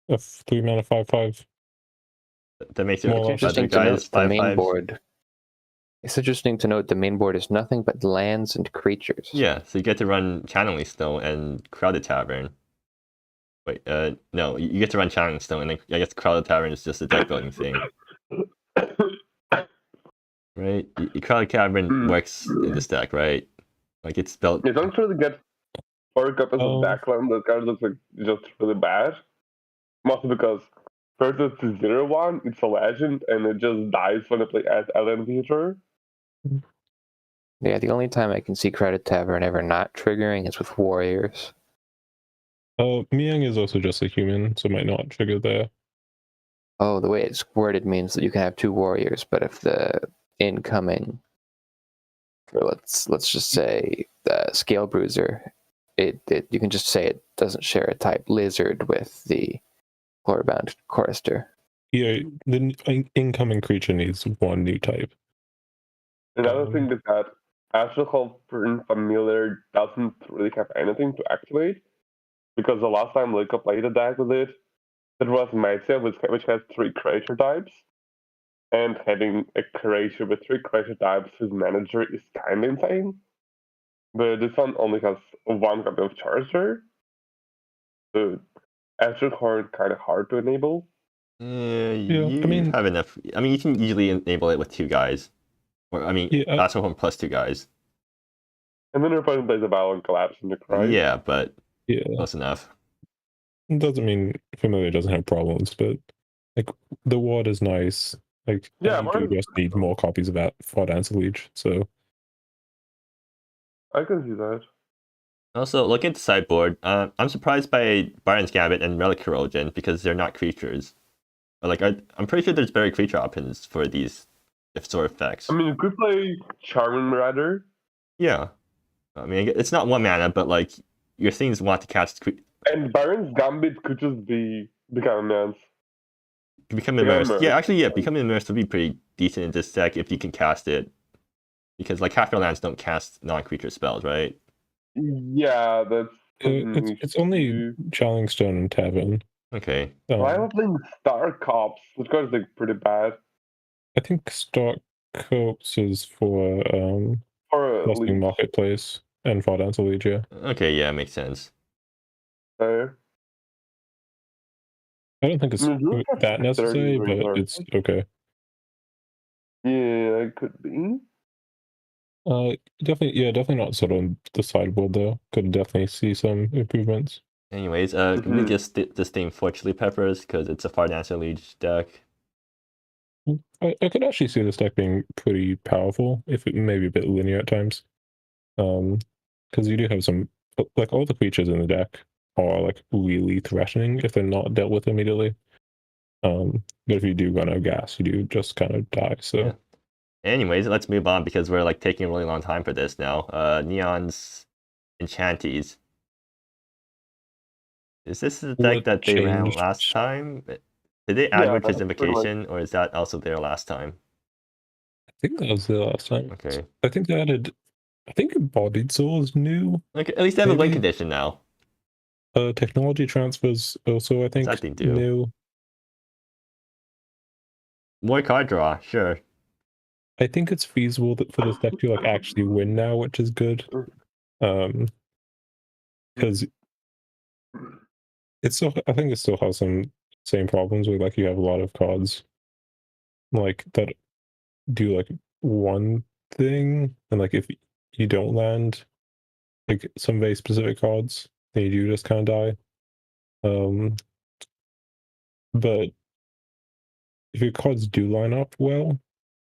a 3 mana 5/5. That makes More your or It's less. other interesting to note guys the 5/5s. main board. It's interesting to note the main board is nothing but lands and creatures. Yeah, so you get to run Channeling Stone and Crowded Tavern. Wait, no, you get to run Channeling Stone, and then I guess Crowded Tavern is just a deck building thing, right? Crowded Tavern works in this deck, right? Like it's built. You don't really get 4 copies of backland. The card looks like just really bad. Mostly because first it's a 0/1, it's a legend, and it just dies when I play as Alien Visitor. Yeah, the only time I can see Credit Tavern ever not triggering is with Warriors. Miang is also just a human, so might not trigger there. Oh, the way it's worded means that you can have 2 Warriors, but if the incoming, or let's just say the Scale Bruiser, it you can just say it doesn't share a type Lizard with the Chlorbound Chorister. Yeah, the incoming creature needs 1 new type. Another thing is that Astral Familiar doesn't really have anything to activate, because the last time Lyco played a deck with it, that was MSEM, which has 3 creature types, and having a creature with 3 creature types as manager is kind of insane. But this one only has 1 copy of Charger, so Astral Horn kind of hard to enable. You have enough. I mean, you can usually enable it with 2 guys. Or, I mean, Astral Horn plus 2 guys. And then your opponent plays a Battle and Collapse in the cry. Yeah, but close enough. It doesn't mean Familiar doesn't have problems, but like the ward is nice. Like you do just need more copies of that for Dance Leech, so I can see that. Also, looking at the sideboard, I'm surprised by Byron's Gambit and Relic Corrosion because they're not creatures. Like I'm pretty sure there's better creature options for these sort of effects. I mean, you could play Charming Marauder. Yeah, I mean it's not 1 mana, but like your things want to cast. And Byron's Gambit could just be Become Immense. Become Immersed. Yeah, actually, Become Immersed would be pretty decent in this deck if you can cast it. Because like half your lands don't cast non-creature spells, right? Yeah, that's It's only Challing Stone and Tavern. Okay. Why am I playing Star Cops? Which card's like pretty bad. I think Stock Copes is for Or Bustling Marketplace and for Dance Legia. Okay, yeah, makes sense. Fair. I don't think it's that necessary, but it's okay. Yeah, it could be. Definitely not sort of the sideboard though. Could definitely see some improvements. Anyways, we just disdain for Chili Peppers because it's a Far Dancer Liege deck. I could actually see this deck being pretty powerful if it may be a bit linear at times. Because you do have some, like all the creatures in the deck are like really threatening if they're not dealt with immediately. But if you do run out of gas, you do just kind of die. So. Yeah. Anyways, let's move on because we're like taking a really long time for this now. Neon's Enchanties. Is this the deck that they ran last time? Did they add Witch's Invocation, or is that also there last time? I think that was there last time. Okay. I think they added. I think Embodied Soul is new. Okay, at least they have a win condition now. Technology transfers also, I think, new. More card draw, sure. I think it's feasible that for this deck to like actually win now, which is good. Because it's still, I think it still has some same problems with like you have a lot of cards like that do like one thing, and like if you don't land like some very specific cards, then you do just kind of die. But if your cards do line up well,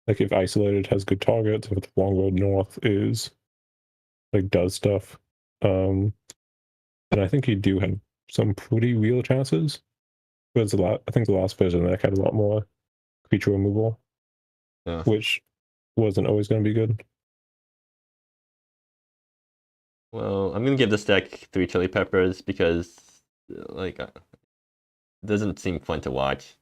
like if Isolated has good targets, if the Long Road North is like does stuff, then I think you do have some pretty real chances. But I think the last version of the deck had a lot more creature removal, which wasn't always going to be good. Well, I'm gonna give this deck 3 Chili Peppers because, like, it doesn't seem fun to watch.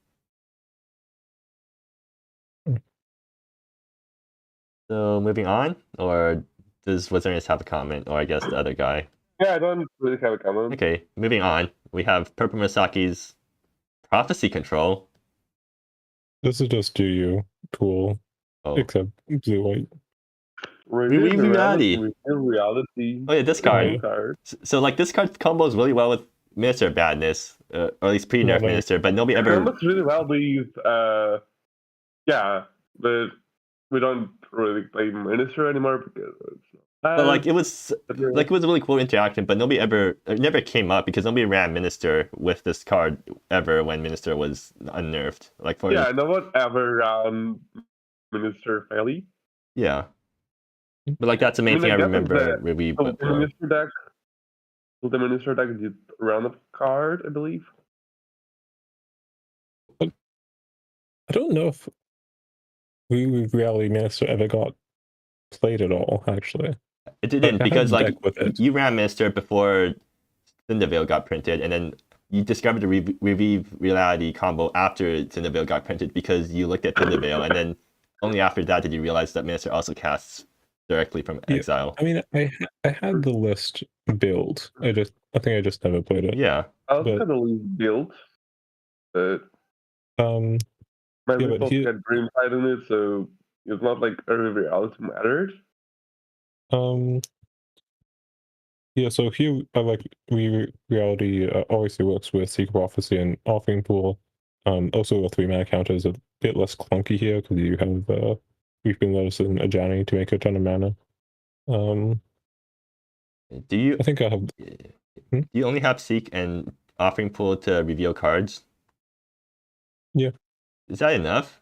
So moving on, or does Wizzerinus have a comment, or I guess the other guy? Yeah, I don't really have a comment. Okay, moving on. We have Purplemurasaki's Prophecy Control. This is just do you cool, except blue white. Reveal reality. Reality. Oh yeah, this card. So like this card combos really well with Minister Badness, or at least pre-nerf Minister, but nobody ever. It combos really well with yeah, but we don't really play Minister anymore because it's but like it was a really cool interaction, but it never came up because nobody ran Minister with this card ever when Minister was unnerved. Like for no one ever ran Minister fairly. Yeah. But like that's the main thing I remember. The Minister deck did run a card, I believe. I don't know if Reality Minister ever got played at all, actually. It didn't, because like you ran Minister before Cindervale got printed, and then you discovered the Revive Reality combo after Cindervale got printed because you looked at Cindervale, and then only after that did you realize that Minister also casts directly from exile. I mean, I had the list built. I think I just never played it. Yeah. I also had the list built, but my list also had Dreamtide in it, so it's not like every reality mattered. Yeah, so here like reality obviously works with Secret Prophecy and Offering Pool. Also a 3-mana counter is a bit less clunky here because you have Weeping Lotus and Ajani to make a ton of mana. Do you? I think I have. Do you only have Seek and Offering Pool to reveal cards? Yeah. Is that enough?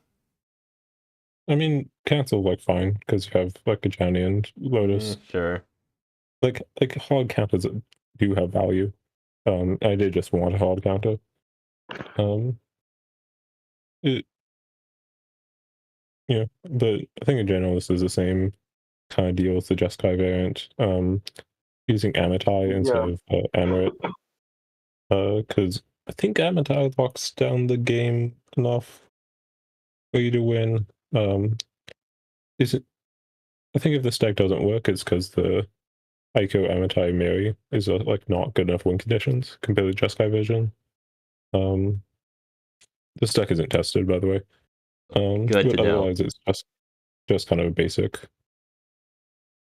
I mean, cancel like fine because you have like Ajani and Lotus. Sure. Like hard counters do have value. I did just want a hard counter. Yeah, but I think in general this is the same kind of deal as the Jeskai variant. Using Amitai instead of Amulet. Because I think Amitai locks down the game enough for you to win. I think if this deck doesn't work, it's because the Aiko Amatai Miri is like not good enough win conditions compared to Jeskai version. This deck isn't tested, by the way. Good but to know. otherwise it's just kind of a basic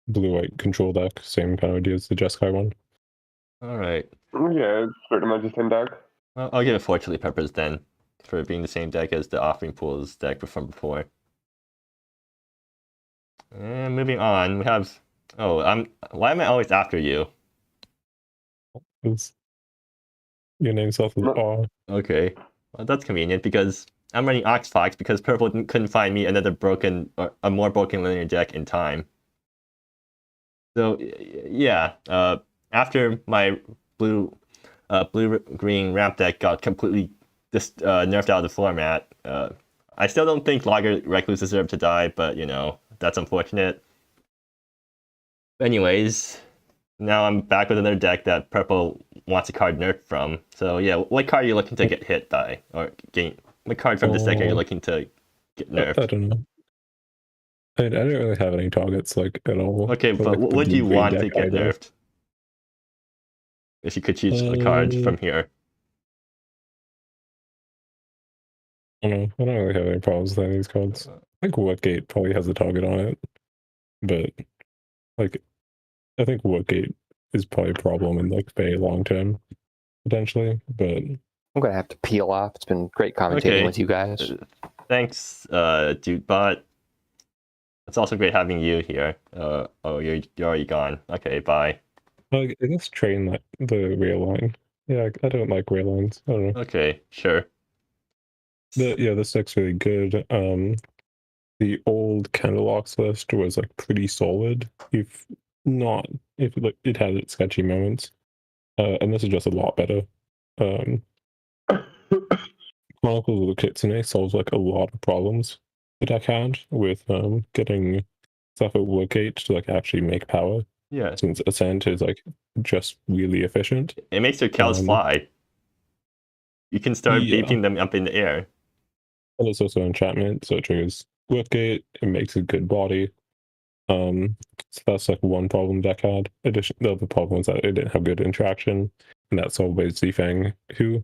blue-white control deck, same kind of idea as the Jeskai one. All right. Yeah, it's pretty much the same deck. Well, I'll give it Fortunately Peppers then, for being the same deck as the Offering Pools deck from before. And moving on, we have. Oh, why am I always after you? Your name self is R. Okay, well that's convenient because I'm running Oxfox because Purple couldn't find me another broken or a more broken linear deck in time. So yeah, after my blue-green ramp deck got completely just nerfed out of the format, I still don't think Logger Recluse deserved to die, but you know, that's unfortunate. Anyways, now I'm back with another deck that Purple wants a card nerfed from. So yeah, what card are you looking to get hit by? Or gain? What card from this deck are you looking to get nerfed? I don't know. I don't really have any targets like at all. Okay, but like, what do you want to get either. nerfed? If you could choose a card from here. I don't know. I don't really have any problems with any of these cards. I think Woodgate probably has a target on it. But like I think Woodgate is probably a problem in like very long term, potentially. But I'm gonna have to peel off. It's been great commentating with you guys. Thanks, DootBot. It's also great having you here. Oh, you're already gone. Okay, bye. I guess train like the rail line. Yeah, I don't like rail lines. I don't know. Okay, sure. This deck's really good. The old Candlelocks list was like pretty solid. If like it had its sketchy moments. And this is just a lot better. Chronicles of the Kitsune solves like a lot of problems the deck had with getting stuff at Woodgate to like actually make power. Yeah. Since Ascent is like just really efficient. It makes your cows fly. You can start beeping them up in the air. And it's also enchantment, so it triggers Woodgate, it makes a good body. So that's like one problem deck had. The other problem was that it didn't have good interaction, and that's always the Fang Hu.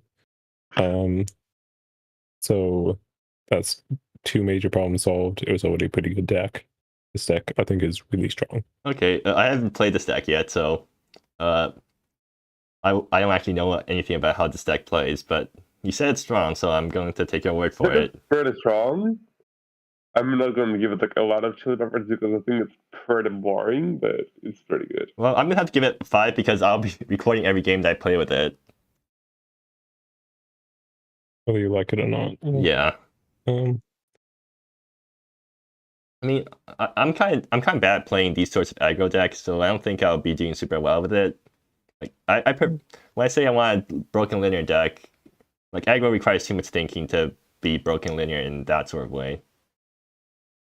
So that's two major problems solved. It was already a pretty good deck. This deck, I think, is really strong. Okay, I haven't played this deck yet, so I don't actually know anything about how this deck plays, but you said it's strong, so I'm going to take your word for it. It's pretty strong. I'm not going to give it like a lot of chili peppers because I think it's pretty boring, but it's pretty good. Well, I'm going to have to give it 5 because I'll be recording every game that I play with it. Whether you like it or not. Yeah. I mean, I'm kind of bad at playing these sorts of aggro decks, so I don't think I'll be doing super well with it. Like when I say I want a broken linear deck, like aggro requires too much thinking to be broken linear in that sort of way.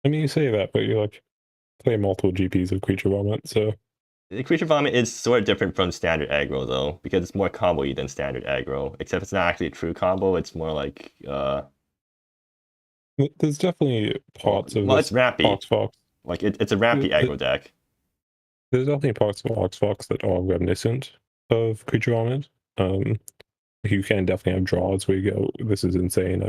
I mean, you say that, but you like play multiple GPs of Creature Vomit, so the Creature Vomit is sort of different from standard aggro though, because it's more combo-y than standard aggro. Except it's not actually a true combo. It's more like there's definitely parts of it's rampy. Fox. Like it's a rampy aggro deck. There's definitely parts of Oxfox that are reminiscent of Creature Vomit. You can definitely have draws where you go, this is insane.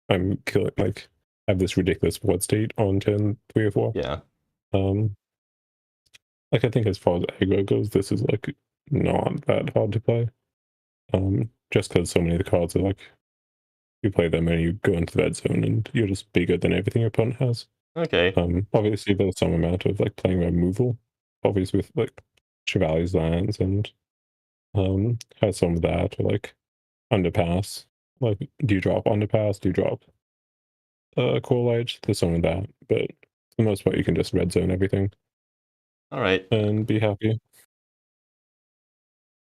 I'm killing, like, I have this ridiculous board state on turn 3 or 4. Yeah. Like, I think as far as aggro goes, this is like not that hard to play. Just because so many of the cards are like, you play them and you go into the red zone and you're just bigger than everything your opponent has. Okay. Obviously there's some amount of like playing removal, obviously with like Chevalier's lands and has some of that, or like Underpass, like do you drop Underpass, do you drop Core Light, there's some of that, but for the most part you can just red zone everything. All right. And be happy.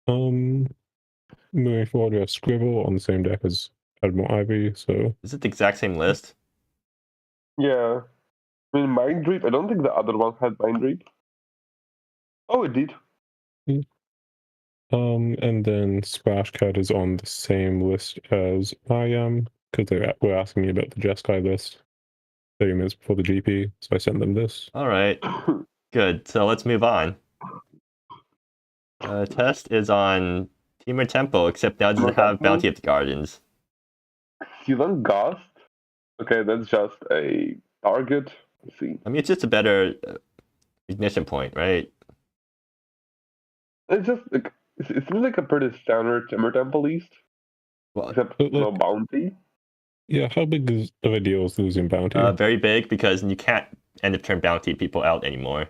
Moving forward, we have Scribble on the same deck as Admiral Ivy, so... Is it the exact same list? Yeah. I mean, Mind Reap, I don't think the other one had Mind Reap. Oh, it did. And then Splash Cat is on the same list as I am, because they were asking me about the Jeskai list. 30 minutes before the GP, so I sent them this. All right, good. So let's move on. Test is on Teamer Tempo, except now it doesn't have Bounty of the Gardens. Sealant Ghost? Okay, that's just a target. Let's see. I mean, it's just a better ignition point, right? It's just like it seems like a pretty standard Timber Temple list, Well, except But, no like, bounty. Yeah, how big of a deal is losing Bounty? very big, because you can't end of turn bounty people out anymore.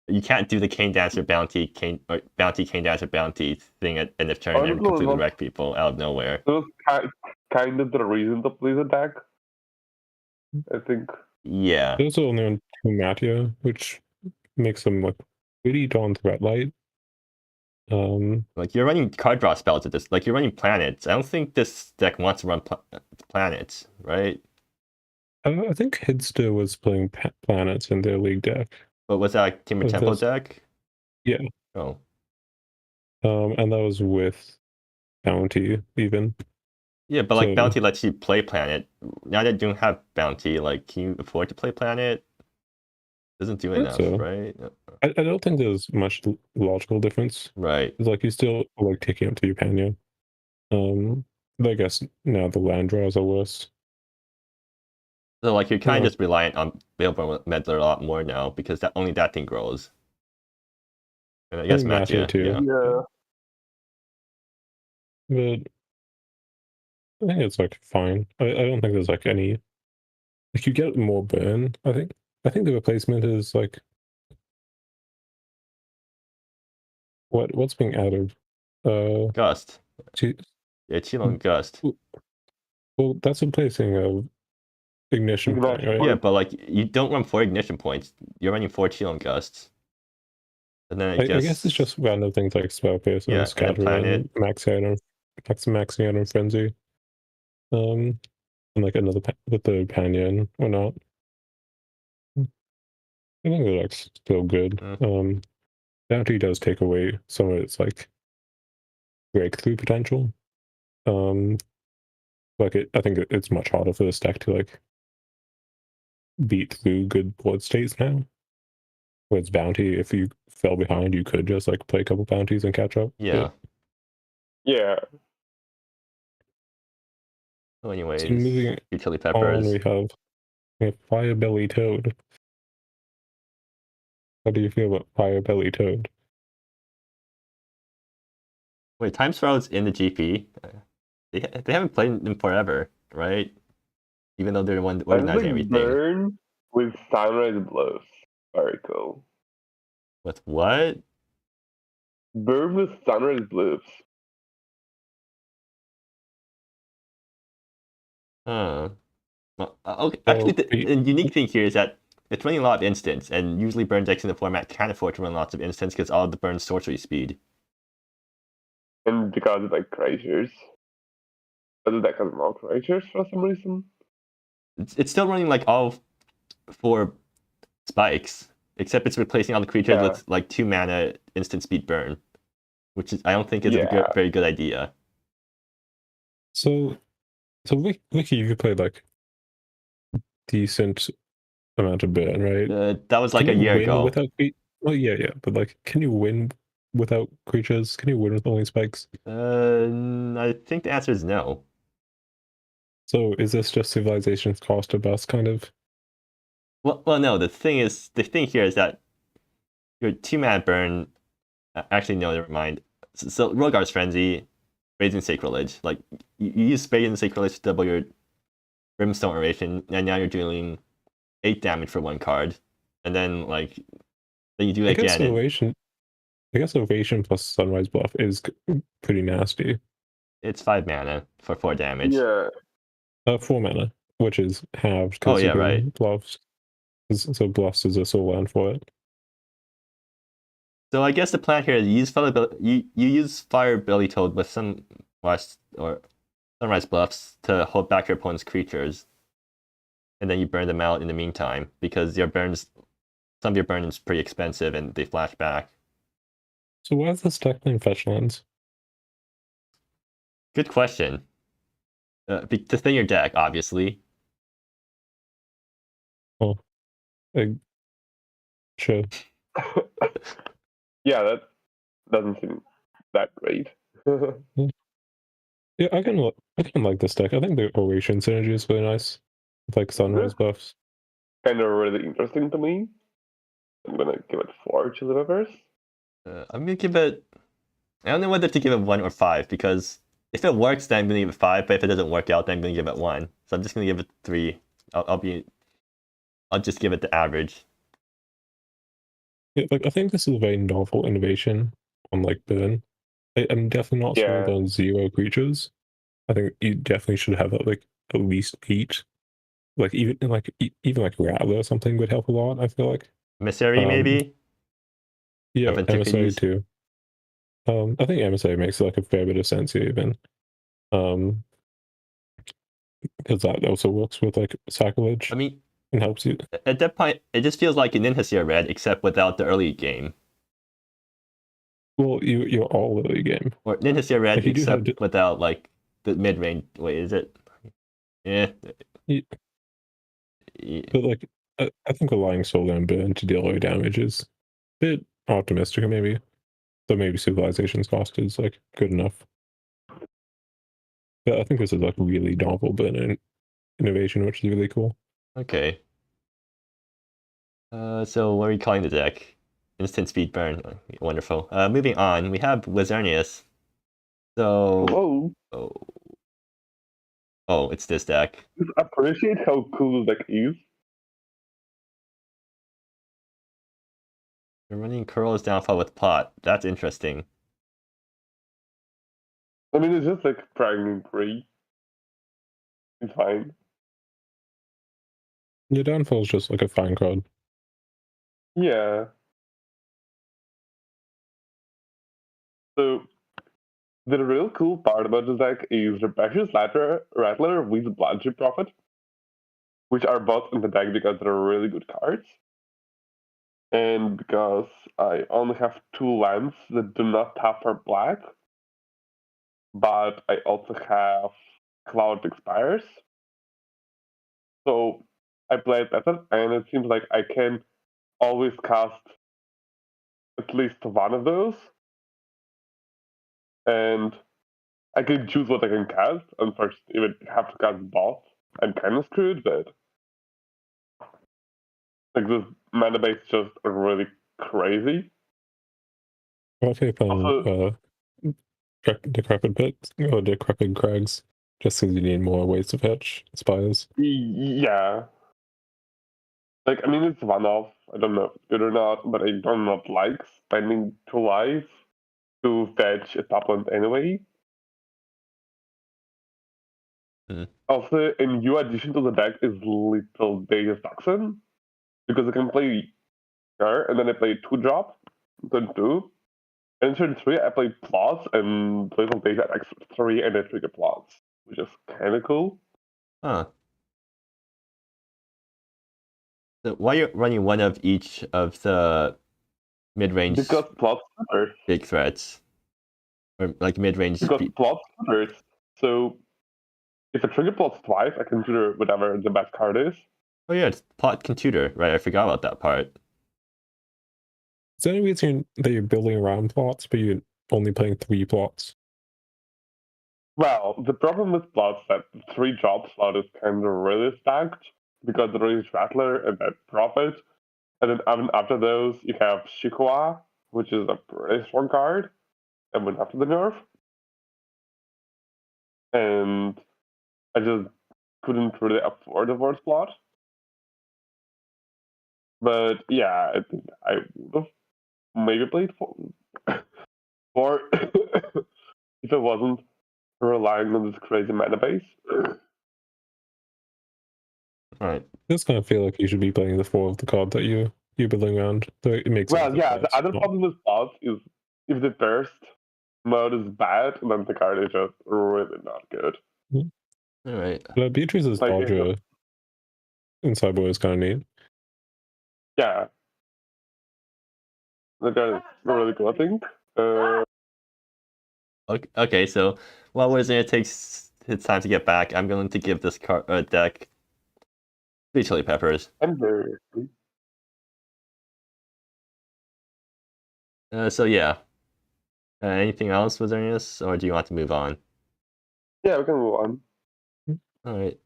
You can't do the Cane Dancer bounty, Cane Dancer bounty thing at end of turn and Honestly, completely that's- wreck people out of nowhere. That was kind of the reason to play the deck. I think. Yeah. There's only on 2 Matia, which makes them like pretty darn threat light. Like, you're running card draw spells at this. Like, you're running planets. I don't think this deck wants to run planets, right? I think Hidster was playing planets in their league deck. But was that a Teamer Of Tempo this- deck? Yeah. Oh. And that was with Bounty even. Yeah, but like So- Bounty lets you play planet. Now that you don't have Bounty, like, can you afford to play planet? Doesn't do I think enough, so. right? I don't think there's much logical difference. Right. It's like you still like taking up to your Panya. But I guess now the land draws are worse. So like, you're kind Yeah. of just reliant on Baleful Meddler a lot more now, because only that thing grows. And I guess think Matia Matia too. yeah. Yeah. But I think it's like fine. I don't think there's like any like you get more burn. I think the replacement is like what's being added? Gust. Gee, Yeah, Chilon Gust. well that's replacing a ignition Ignition point, right? point. Yeah, but like, you don't run 4 ignition points. You're running 4 Chilon Gusts. And then I guess it's just random things like spell pierce Yeah, and and a scatter planet. and maxing out on frenzy. And like another with the Panya or not. I think they're like still good. Bounty does take away some of its like breakthrough potential. Like I think it's much harder for this deck to like beat through good board states now. Where it's Bounty, if you fell behind, you could just like play a couple bounties and catch up. Yeah. Yeah. So anyways, So moving Utility on, Peppers. we have Firebelly Toad. How do you feel about Firebelly Toad? Wait, Time Spiral's in the GP? They haven't played them forever, right? Even though they're the one organizing everything. Burn with Sunrise Bluffs. Very cool. With what? Burn with Sunrise Bluffs. Huh. Well, okay. Actually, Well, the unique thing here is that it's running a lot of instants, and usually burn decks in the format can't afford to run lots of instants because all of the burn sorcery speed. And because of like creatures. But the deck has more creatures for some reason. It's still running like all 4 spikes, except it's replacing all the creatures Yeah. with like 2 mana instant speed burn, which is I don't think is a Yeah. very good idea. So Ricky, you played like decent amount of burn, right? That was like a Can you year win ago. Without well, yeah, but like, can you win without creatures? Can you win with only spikes? I think the answer is no. So is this just Civilization's cost of bust kind of? Well, no. The thing here is that your 2 mana burn. Actually, no, never mind. So Rogar's Frenzy, Raising Sacrilege. Like, you use Spade and Sacrilege to double your Brimstone Oration, and now you're dealing 8 damage for 1 card, and then like then you do it I guess again. Ovation plus Sunrise Bluff is pretty nasty. It's 5 mana for 4 damage. Yeah. 4 mana, which is halved. Oh, yeah, right. Bluffs. So Bluffs is a soul land for it. So I guess the plan here is you use Firebelly Toad with Sunrise Bluffs to hold back your opponent's creatures, and then you burn them out in the meantime because some of your burn is pretty expensive and they flash back. So why is this deck playing fetch lands? Good question. To thin your deck, obviously. Oh, sure. Yeah, that doesn't seem that great. Yeah, I can like this deck. I think the Oration synergy is really nice. With like Sunrise buffs. Kind of really interesting to me. I'm gonna give it 4 chili peppers. I'm gonna give it. I don't know whether to give it 1 or 5 because if it works, then I'm gonna give it 5. But if it doesn't work out, then I'm gonna give it 1. So I'm just gonna give it 3. I'll just give it the average. Yeah, like I think this is a very novel innovation on like burn. I'm definitely not sold on 0 creatures. I think you definitely should have like at least 8. Like even like Rattler or something would help a lot. I feel like. Mystery maybe. Yeah, Of MSA Antiquities. too. I think MSA makes like a fair bit of sense here even. Because that also works with like sacrilege. I mean, and helps you. at that point, it just feels like an Inhasir red, except without the early game. Well, you're all early game. Or Inhasir red, If you do except have without like the mid range. Wait, is it? Yeah. But like, I think relying solely on burn to deal low damage is a bit optimistic, maybe. So maybe Civilization's cost is like good enough. But I think this is like really novel burn innovation, which is really cool. Okay. So what are we calling the deck? Instant speed burn. Wonderful. Moving on, we have Wizzerinus. So. Whoa. Oh, it's this deck. Just appreciate how cool the deck is. We're running Curl's Downfall with Plot. That's interesting. I mean, it's just like Prime 3. It's fine. Your Downfall is just like a fine card. Yeah. So, the real cool part about this deck is Rebellious Rattler with Bloodship Prophet, which are both in the deck because they're really good cards. And because I only have 2 lands that do not tap for black, but I also have Cloud Expires. So I played that, and it seems like I can always cast at least one of those. And I can choose what I can cast, and first even have to cast both. I'm kind of screwed, but like this mana base is just really crazy. What if you're playing Decrepit Pits or Decrepit Crags, just because you need more ways to fetch spires? Yeah. Like, I mean, it's one-off. I don't know if it's good or not, but I do not like spending 2 life to fetch a top land anyway. Also, a new addition to the deck is Little Deja's Toxin, because I can play her, and then I play 2-drop, turn 2, and turn 3 I play plots, and Little Deja at X3 and I trigger plots, which is kind of cool. Huh. So why are you running one of each of the mid-range Because plots matters. big threats? Or like mid-range... Because plots matters. So if I trigger plots twice, I can tutor whatever the best card is. Oh yeah, it's Plot can tutor, right? I forgot about that part. Is there any reason that you're building around plots, but you're only playing 3 plots? Well, the problem with plots is that the 3-drop slot is kind of really stacked, because there is Rattler and then Prophet, and then even after those you have Shikwa, which is a pretty strong card, and went after the nerf. And I just couldn't really afford the worst plot. But yeah, I think I would have maybe played 4 if I wasn't relying on this crazy mana base. Right. I just kind of feel like you should be playing the 4 of the card that you're building around. So it makes sense. Well, yeah, the other problem with plots is if the burst mode is bad, then the card is just really not good. All right. But Beatrice's Like, Dodger in Cyborg is kind of neat. Yeah. The card is really cool, I think. Okay, so while Wizzerinus takes his time to get back, I'm going to give this deck Sweet chili peppers. I'm very. So yeah. Anything else, Wizzerinus, or do you want to move on? Yeah, we can move on. All right.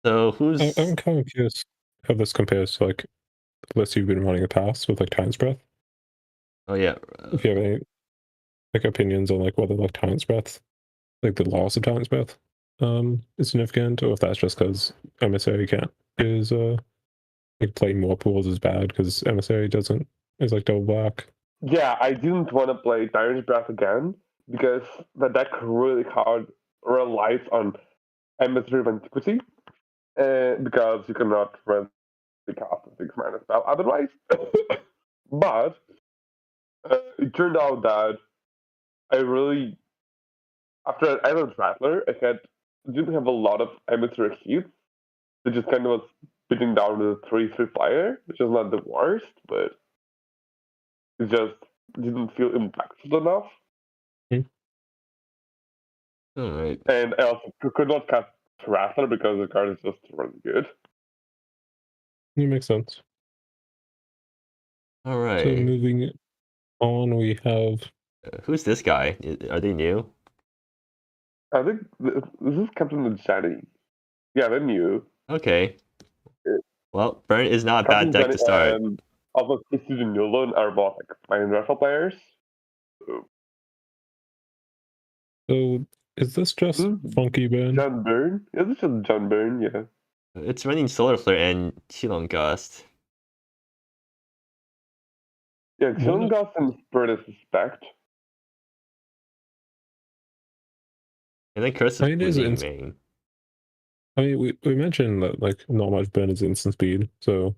So who's? I'm kind of curious how this compares to like the list you've been running in the past with like Time's Breath. Oh yeah. If you have any like opinions on like whether like Time's Breath, like the loss of Time's Breath, is significant, or if that's just because emissary can't is like playing more pools is bad because emissary doesn't is like double black. Yeah, I didn't want to play Time's Breath again because the deck really hard relies on emissary of Antiquity, because you cannot really cast a 6-mana spell otherwise. But it turned out that I really, after Island Rattler, didn't have a lot of emissary hits. It just kind of was beating down the 3/3 flyer, which is not the worst, but it just didn't feel impactful enough. All right. And I also could not cast Rattler because the card is just really good. It makes sense. All So right. moving on, we have Who's this guy? Are they new? I think this is Captain Jenny. Yeah, they're new. Okay. Well, Burn is not a Captain bad deck Jenny to start. and also Christy and Nolan are both like fine raffle players. so is this just Funky Burn? John Byrne? Yeah, this is John Byrne, yeah. It's running Solar Flare and Chilon Gust. Yeah, Chilling Gust and Spirit of Suspect. And then Curse I of mean, it is Bleeding ins- Main. I mean, we mentioned that like not much burn is instant speed, so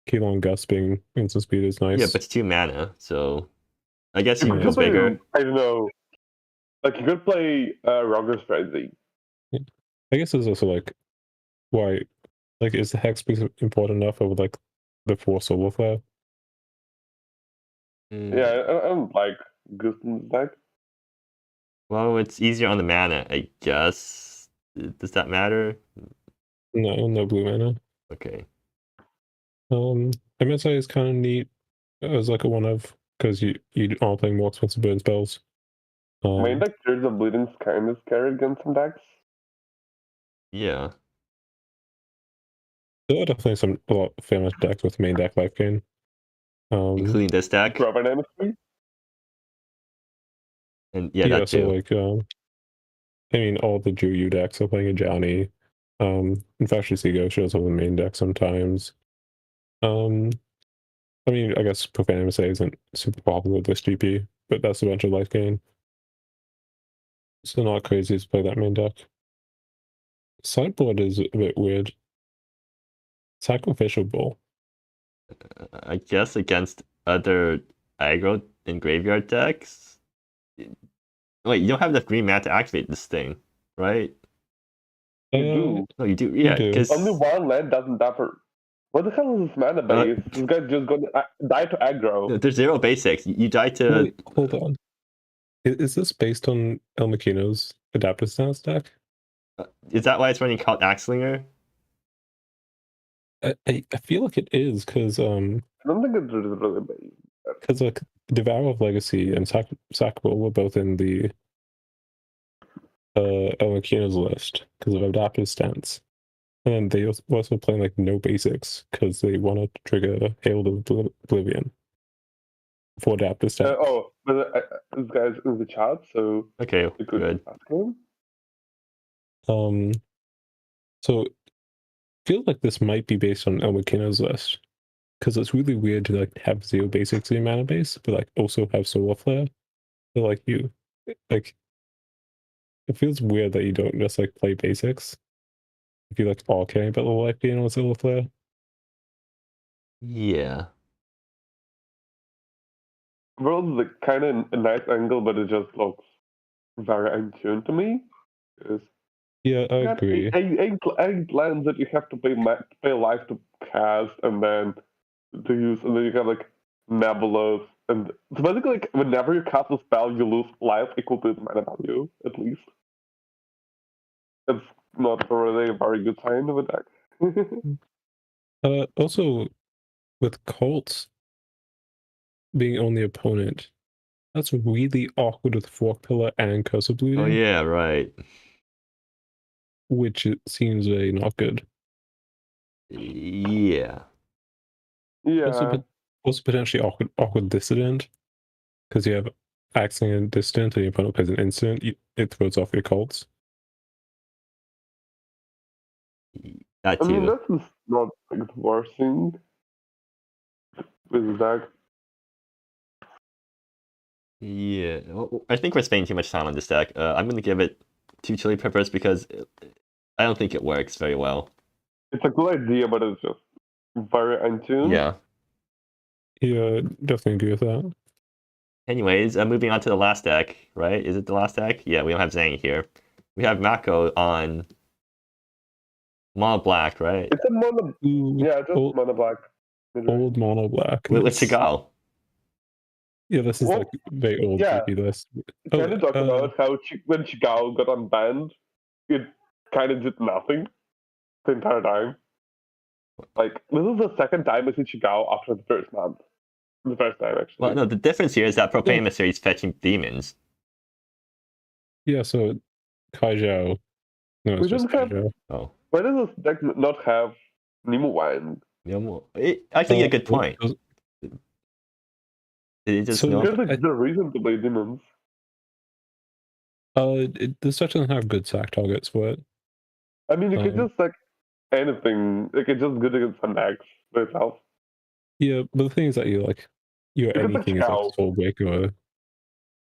Keylon Gust being instant speed is nice. Yeah, but it's 2 mana, so I guess You you could go play, bigger. I don't know. Like, you could play Roger's Frenzy. I guess there's also like why like is the hex important enough over like the 4 solar flare? Yeah, I don't like Gustin's deck. Well, it's easier on the mana, I guess. Does that matter? No blue mana. Okay. MSI is kind of neat as like a one of because you are playing more expensive burn spells. Main deck Tears of Bleeding is kind of scary against some decks. Yeah. There are definitely a lot of famous decks with main deck life gain. Including this deck. Robert Amnesty. And yeah, that so too. like I mean all the Juyu decks are playing a Johnny. In fact, Seago shows up in the main deck sometimes. I mean, I guess Profane MSA isn't super popular with this GP, but that's a bunch of life gain. So not crazy to play that main deck. Sideboard is a bit weird. Sacrificial Bull. I guess against other aggro and graveyard decks. Wait, you don't have enough green mana to activate this thing, right? You do. No, you do. Yeah, do. because Only one land doesn't dapper. What the hell is this mana base? This guy's just going to die to aggro. there's 0 basics. You die to. Wait, hold on. Is this based on El Makino's Adaptive Stance deck? Is that why it's running called Axlinger? I feel like it is because I don't think it's really based. because like Devour of Legacy and Sackable were both in the El Makino's list because of Adaptive Stance. And then they also playing like no basics because they want to trigger Hail of Oblivion for Adaptive Stance. But this guy's in the chat, so Okay, you could good. ask him. So feel like this might be based on El Makino's list because it's really weird to like have 0 basics in your mana base, but like also have Solar Flare. So like it feels weird that you don't just like play basics if you like all caring about the life gain on Solar Flare. Yeah. Well, it's like kind of a nice angle, but it just looks very untuned to me. Yeah, I You got agree. eight lands that you have to pay life to cast, and then to use, and then you have like Nebulas, and so basically, like, whenever you cast a spell, you lose life equal to its mana value, at least. It's not really a very good sign of a deck. Also, with Colts being on the opponent, that's really awkward with Fork Pillar and Curse of Bleeding, Oh yeah, right. which it seems very not good. Yeah. Yeah. Also potentially awkward Dissident, because you have axing and Dissident, and your opponent plays an instant, it throws off your Colts. That I mean, too. this is not like the worst thing with Zach. Yeah, well, I think we're spending too much time on this deck. I'm going to give it 2 chili peppers because I don't think it works very well. It's a good idea, but it's just very untuned. Yeah. Yeah, definitely agree with that. Anyways, moving on to the last deck, right? Is it the last deck? Yeah, we don't have Zhang here. We have Mako on mono black, right? It's a mono. Yeah, just old, mono black. old mono black. With It's- Chigal. Yeah, this is Well, like very old yeah. GP list. Can you talk about how when Chigao got unbanned, it kind of did nothing the entire time? Like, this is the second time I see Chigao after the first month. The first time, actually. Well, no, the difference here is that Propane Emissary is fetching demons. Yeah, so Kaijao. No, We it's just don't have- Kaijao. Oh. Why does this deck not have Nemo Wine? Actually, a good point. It just So- no. There's like the reason to play demons. This deck doesn't have good sack targets for it. I mean, you could just like anything. Like, it's just good against an X by itself. Yeah, but the thing is that your Look at the anything is like Chigao. Soul Breaker.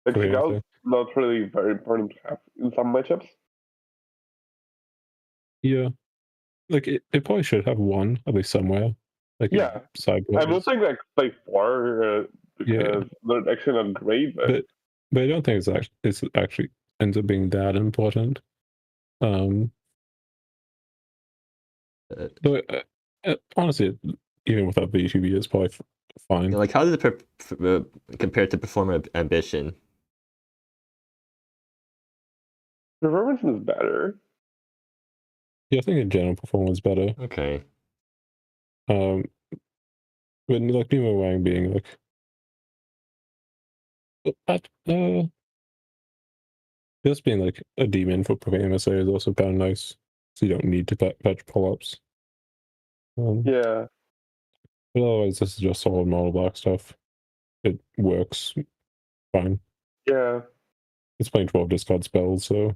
Like, Great, Chigao's okay. not really very important to have in some matchups. Yeah. Like it probably should have one, at least somewhere. Like Yeah. sideboard. I'm not saying like play 4 because they're actually not great, but But I don't think it's actually ends up being that important. Though honestly, even without VTB, it's probably fine. Like, how does it compare to Performer Ambition? performance is better. Yeah, I think in general performance better. Okay. But like Nemo Wang being like just being like a demon for Propane MSA is also kind of nice, so you don't need to fetch pull-ups. Yeah. But otherwise, this is just solid mono black stuff. It works fine. Yeah. It's playing 12 discard spells, so